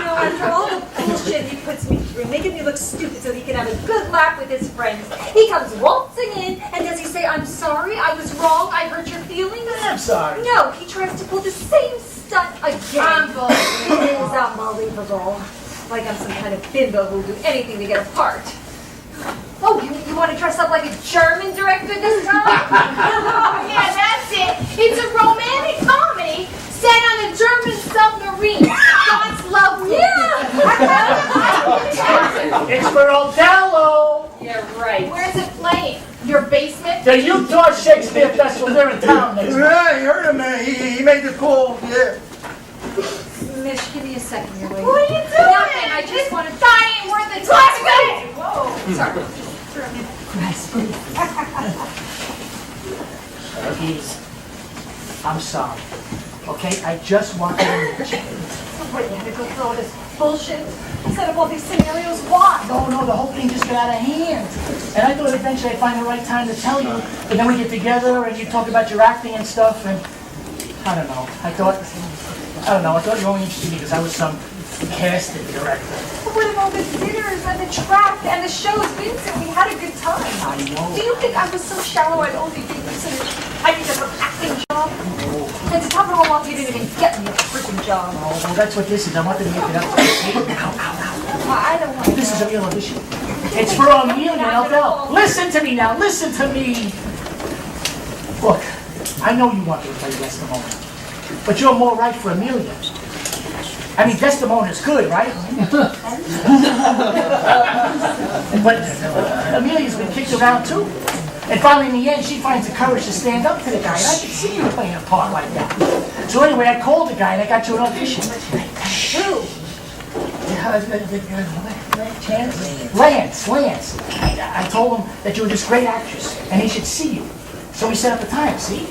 know, after all the bullshit he puts me room, making me look stupid so he can have a good laugh with his friends. He comes waltzing in, and does he say, I'm sorry, I was wrong, I hurt your feelings? I'm sorry. No, he tries to pull the same stunt again. It is unbelievable. Like I'm some kind of bimbo who'll do anything to get a part. Oh, you want to dress up like a German director this time? Oh, yeah, that's it. It's a romantic comedy set on a German submarine. God's love. Yeah. It's for Othello. Yeah, right. Where's it playing? Your basement? The Utah Shakespeare Festival. They're in town next month. Yeah, I heard him, man. He made the call, yeah. Mish, give me a second here, lady. What are you doing? Nothing, I just want to... Guy ain't worth the time. Whoa. Sorry. Please. I'm sorry. Okay, I just want to meet you. What, you had to go through all this bullshit? Set up all these scenarios? Why? No, the whole thing just got out of hand. And I thought eventually I'd find the right time to tell you. And then we get together and you talk about your acting and stuff. And I don't know. I thought you were only interested in me because I was some casting director. But what about the dinners and the track and the shows, Vincent? We had a good time. I know. Do you think I was so shallow I'd only think I needed an acting job? And to top it all off, you didn't even get me a freaking job. Oh, well, that's what this is. I wanted to make it up. Ow. I don't want to. This is a real audition. It's for Amelia and Odell. Listen to me now. Listen to me. Look, I know you want me to play Desdemona, but you're more right for Amelia. I mean, Desdemona's good, right? But Amelia's been kicked around too. And finally, in the end, she finds the courage to stand up to the guy. And I could see you playing a part like that. So anyway, I called the guy and I got you an audition. Who? Lance. I told him that you were this great actress and he should see you. So we set up a time, see?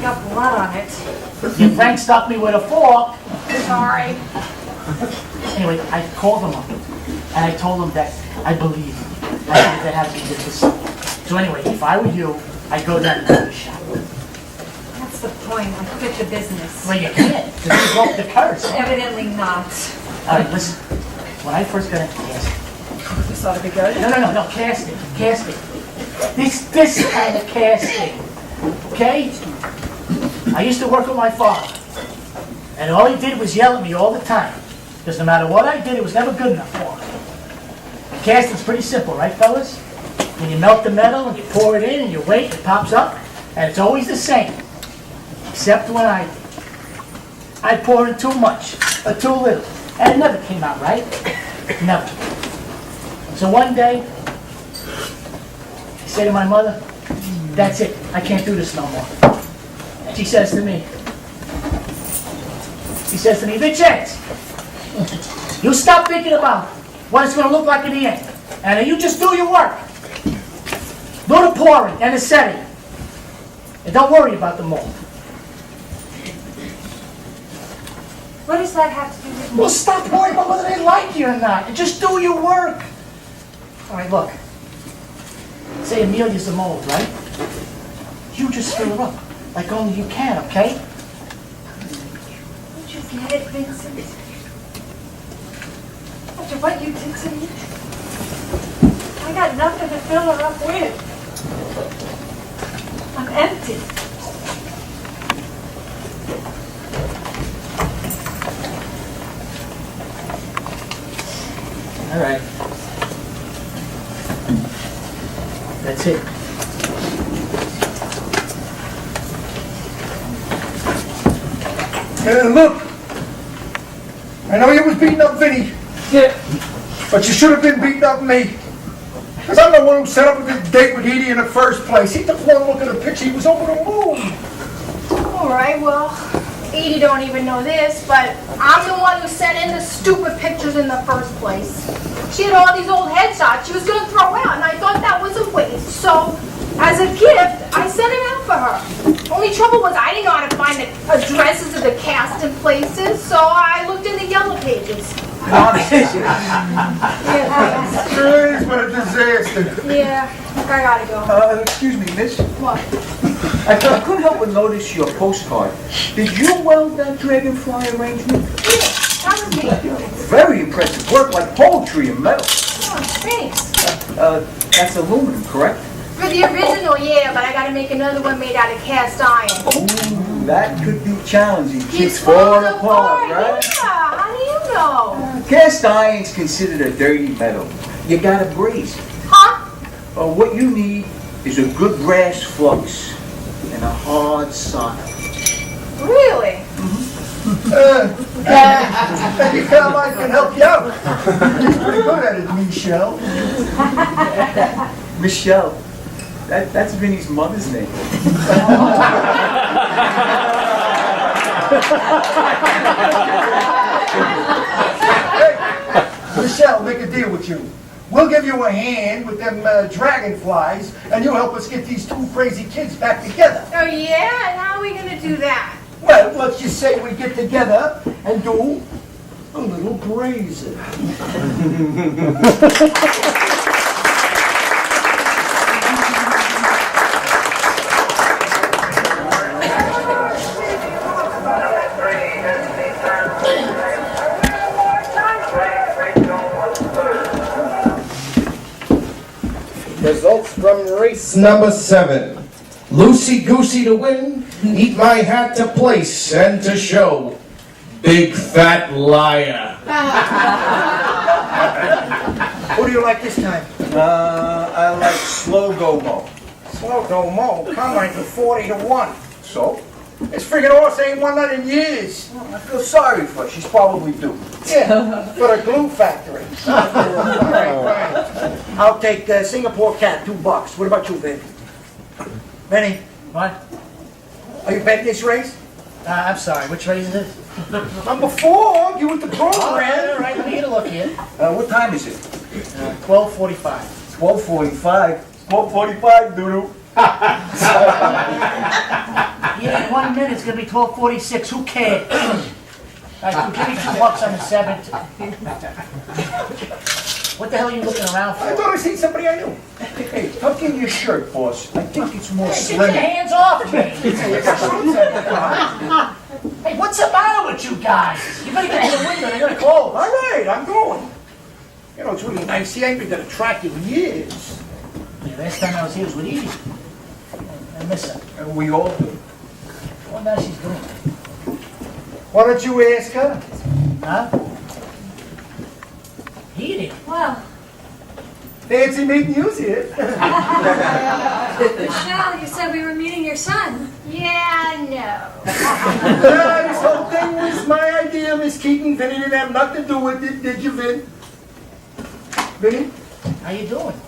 Got blood on it. Your friend stopped me with a fork. Sorry. Anyway, I called him up and I told him that I believe him. I think that has to be this. So anyway, if I were you, I'd go down and do the shop. That's the point. I quit the business. Well, you can't, because you broke the curse. Evidently not. All right, listen. When I first got into casting. This ought to be good. No, casting. This kind of casting. Okay? I used to work with my father. And all he did was yell at me all the time. Because no matter what I did, it was never good enough for him. Casting's pretty simple, right, fellas? When you melt the metal and you pour it in and you wait, it pops up. And it's always the same. Except when I pour in too much or too little. And it never came out right. Never. So one day, I say to my mother, that's it. I can't do this no more. And she says to me, Vincenzo, you stop thinking about what it's going to look like in the end. And you just do your work. Do the pouring and the setting. And don't worry about the mold. What does that have to do with me? Well, stop worrying about whether they like you or not. And just do your work. All right, look. Say Amelia's the mold, right? You just fill her up like only you can, okay? Don't you get it, Vincent? After what you did to me, I got nothing to fill her up with. I'm empty. All right. That's it. And look, I know you was beating up Vinny. Yeah. But you should have been beating up me. Because I'm the one who set up a good date with Edie in the first place. He took one look at the picture, he was over the moon. All right, well, Edie don't even know this, but I'm the one who sent in the stupid pictures in the first place. She had all these old headshots she was going to throw out, and I thought that was a waste. So, as a gift, I sent them out for her. Only trouble was I didn't know how to find the addresses of the cast and places, so I looked in the yellow pages. It is what a disaster. Yeah, I gotta go. Excuse me, miss. What? I couldn't help but notice your postcard. Did you weld that dragonfly arrangement? Yeah. That was me. Very impressive work, like poetry and metal. Oh, thanks. That's aluminum, correct? For the original, yeah, but I gotta make another one made out of cast iron. Ooh, that could be challenging. Keeps Keeps falling apart, Yeah, right? how do you know? Cast iron's considered a dirty metal. You gotta braze it. Huh? What you need is a good brass flux and a hard solder. Really? Maybe Caroline can help you out. He's pretty good at it, Michelle. Michelle. That's Vinny's mother's name. Hey, Michelle, make a deal with you. We'll give you a hand with them dragonflies, and you help us get these two crazy kids back together. Oh yeah? And how are we gonna do that? Well, let's just say we get together and do a little grazing. Results from race number 7. Loosey goosey to win, eat my hat to place and to show. Big fat liar. Who do you like this time? I like slow go-mo. Slow Domo, come on, for 40 to 1. So? This friggin' horse ain't won that in years. I feel sorry for her. She's probably due. Yeah, for the glue factory. Right. I'll take Singapore cat, $2. What about you, Benny? Benny, What? are you betting this race? I'm sorry, which race is it? Number 4, you with the All program. right, let me get a look here. What time is it? 12:45. 12:45. 12:45, doo-doo. Yeah, in 1 minute, it's gonna be 12:46, who cares? All right, give me $2 on the 7th. What the hell are you looking around for? I thought I seen somebody I knew. Hey, tuck in your shirt, boss. I think it's more Get your slim. hands off me! Hey, what's the matter with you guys? You better get to the window, they're gonna close. All right, I'm going. You know, it's really nice. He ain't been to the track in years. The last time I was here was with Edie. I miss her. And we all do. I wonder how she's doing. Why don't you ask her? Huh? Edie? Well, Fancy meeting you here. Michelle, you said we were meeting your son. Yeah, no. This whole thing was my idea, Miss Keaton. Vinny didn't have nothing to do with it, did you, Vin? Vinny? How you doing?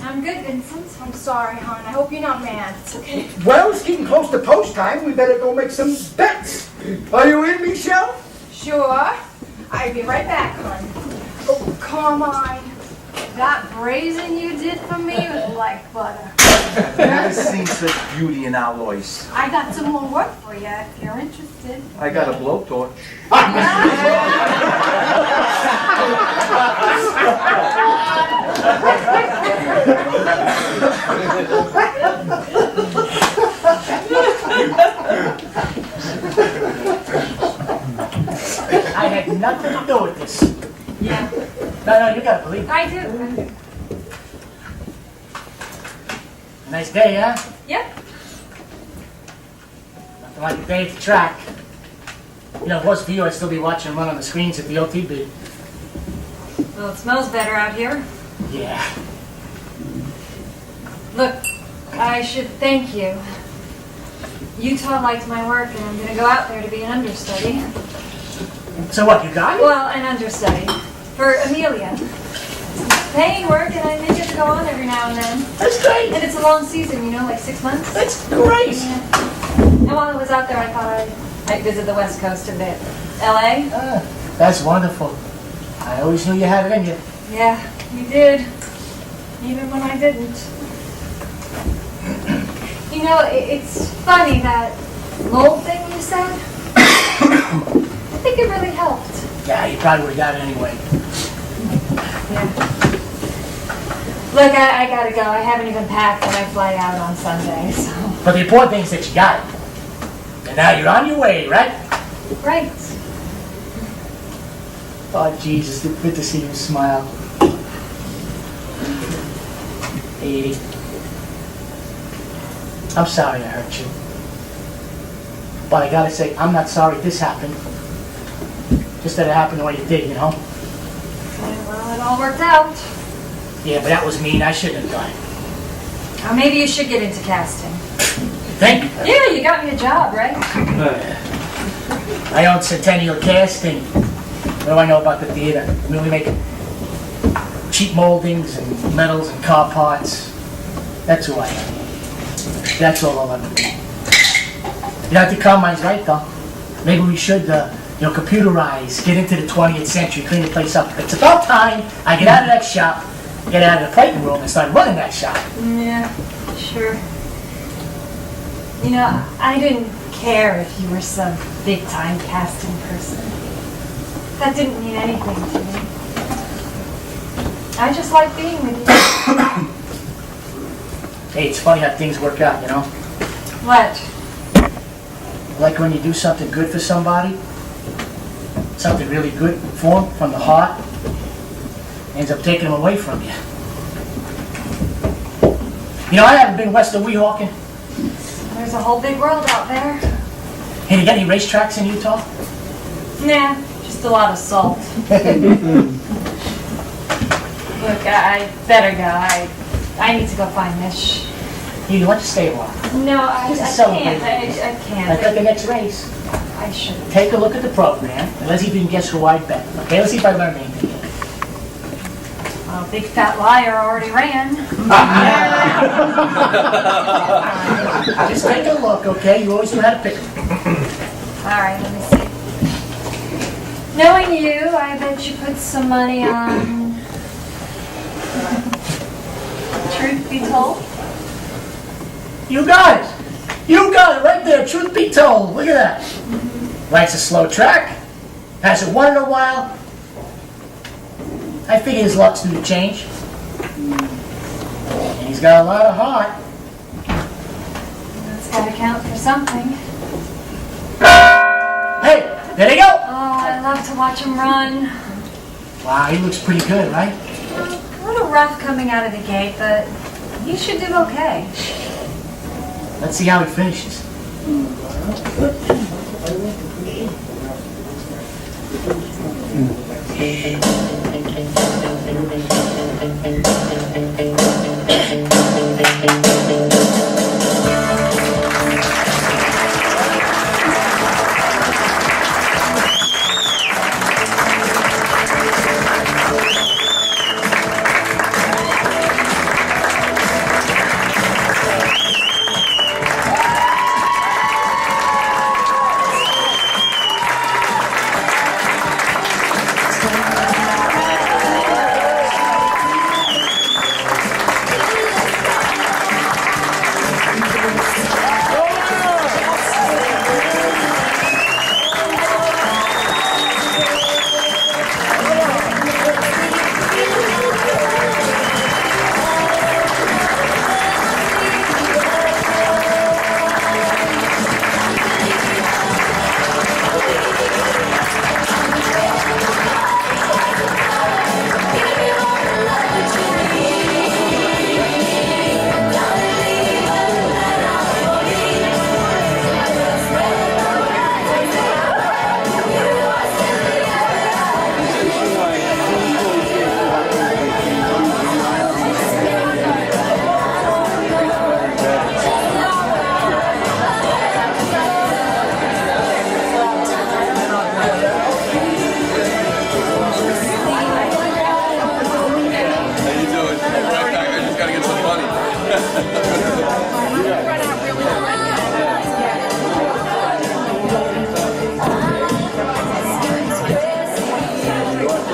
I'm good, Vincent. I'm sorry, hon. I hope you're not mad. It's okay. Well, it's getting close to post time. We better go make some bets. Are you in, Michelle? Sure. I'll be right back, hon. Oh, come on. That brazen you did for me was like butter. I've never seen such beauty in alloys. I got some more work for you if you're interested. I got a blowtorch. I had nothing to do with this. Yeah, No, you gotta believe it. I do. Nice day, huh? Yep. Nothing like a day at the track. You know, if it was for you, I'd still be watching him run on the screens at the OTB. Well, it smells better out here. Yeah. Look, I should thank you. Utah liked my work, and I'm gonna go out there to be an understudy. So what, you got it? Well, an understudy. For Amelia. It's paying work, and I may get to go on every now and then. That's great. And it's a long season, you know, like 6 months. That's great. Yeah. And while I was out there, I thought I'd visit the West Coast a bit. LA? That's wonderful. I always knew you had it in you. Yeah, you did. Even when I didn't. You know, it's funny that mold thing you said. I think it really helped. Yeah, you probably would have got it anyway. Yeah. Look, I gotta go. I haven't even packed and I fly out on Sunday, so. But the important thing is that you got it. And now you're on your way, right? Right. Oh, Jesus, it's good to see you smile. Hey, Edie. I'm sorry I hurt you. But I gotta say, I'm not sorry this happened. Just that it happened the way it did, you know? Okay, well, it all worked out. Yeah, but that was mean. I shouldn't have done it. Or maybe you should get into casting. Thank you. Yeah, you got me a job, right? I own Centennial Casting. What do I know about the theater? I mean, we make cheap moldings and metals and car parts. That's who I am. That's all I'll ever be. You know, I think Carmine's right, though. Maybe we should, computerize, get into the 20th century, clean the place up. It's about time I get out of that shop, get out of the plating room, and start running that shop. Yeah, sure. You know, I didn't care if you were some big-time casting person. That didn't mean anything to me. I just like being with you. Hey, it's funny how things work out, you know? What? Like when you do something good for somebody, something really good for them, from the heart, ends up taking them away from you. You know, I haven't been west of Weehawken. There's a whole big world out there. Hey, you got any racetracks in Utah? Nah, just a lot of salt. Look, I better go. I need to go find Mish. Hey, why don't you stay a while? No, I Just to can't. celebrate. I can't. Like at the next race, I shouldn't. take a look at the program, and let's see if you can guess who I bet. Okay, let's see if I learned anything. Well, big fat liar already ran. Just take a look, okay? You always know how to pick them. All right, let me see. Knowing you, I bet you put some money on Truth Be Told. You got it! You got it right there, truth be told. Look at that. Likes a slow track. Hasn't won in a while. I figure his luck's due to change. And he's got a lot of heart. That's gotta count for something. Hey, there they go! Oh, I love to watch him run. Wow, he looks pretty good, right? A little rough coming out of the gate, but he should do okay. Let's see how he finishes.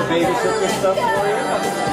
Babysit this stuff for you?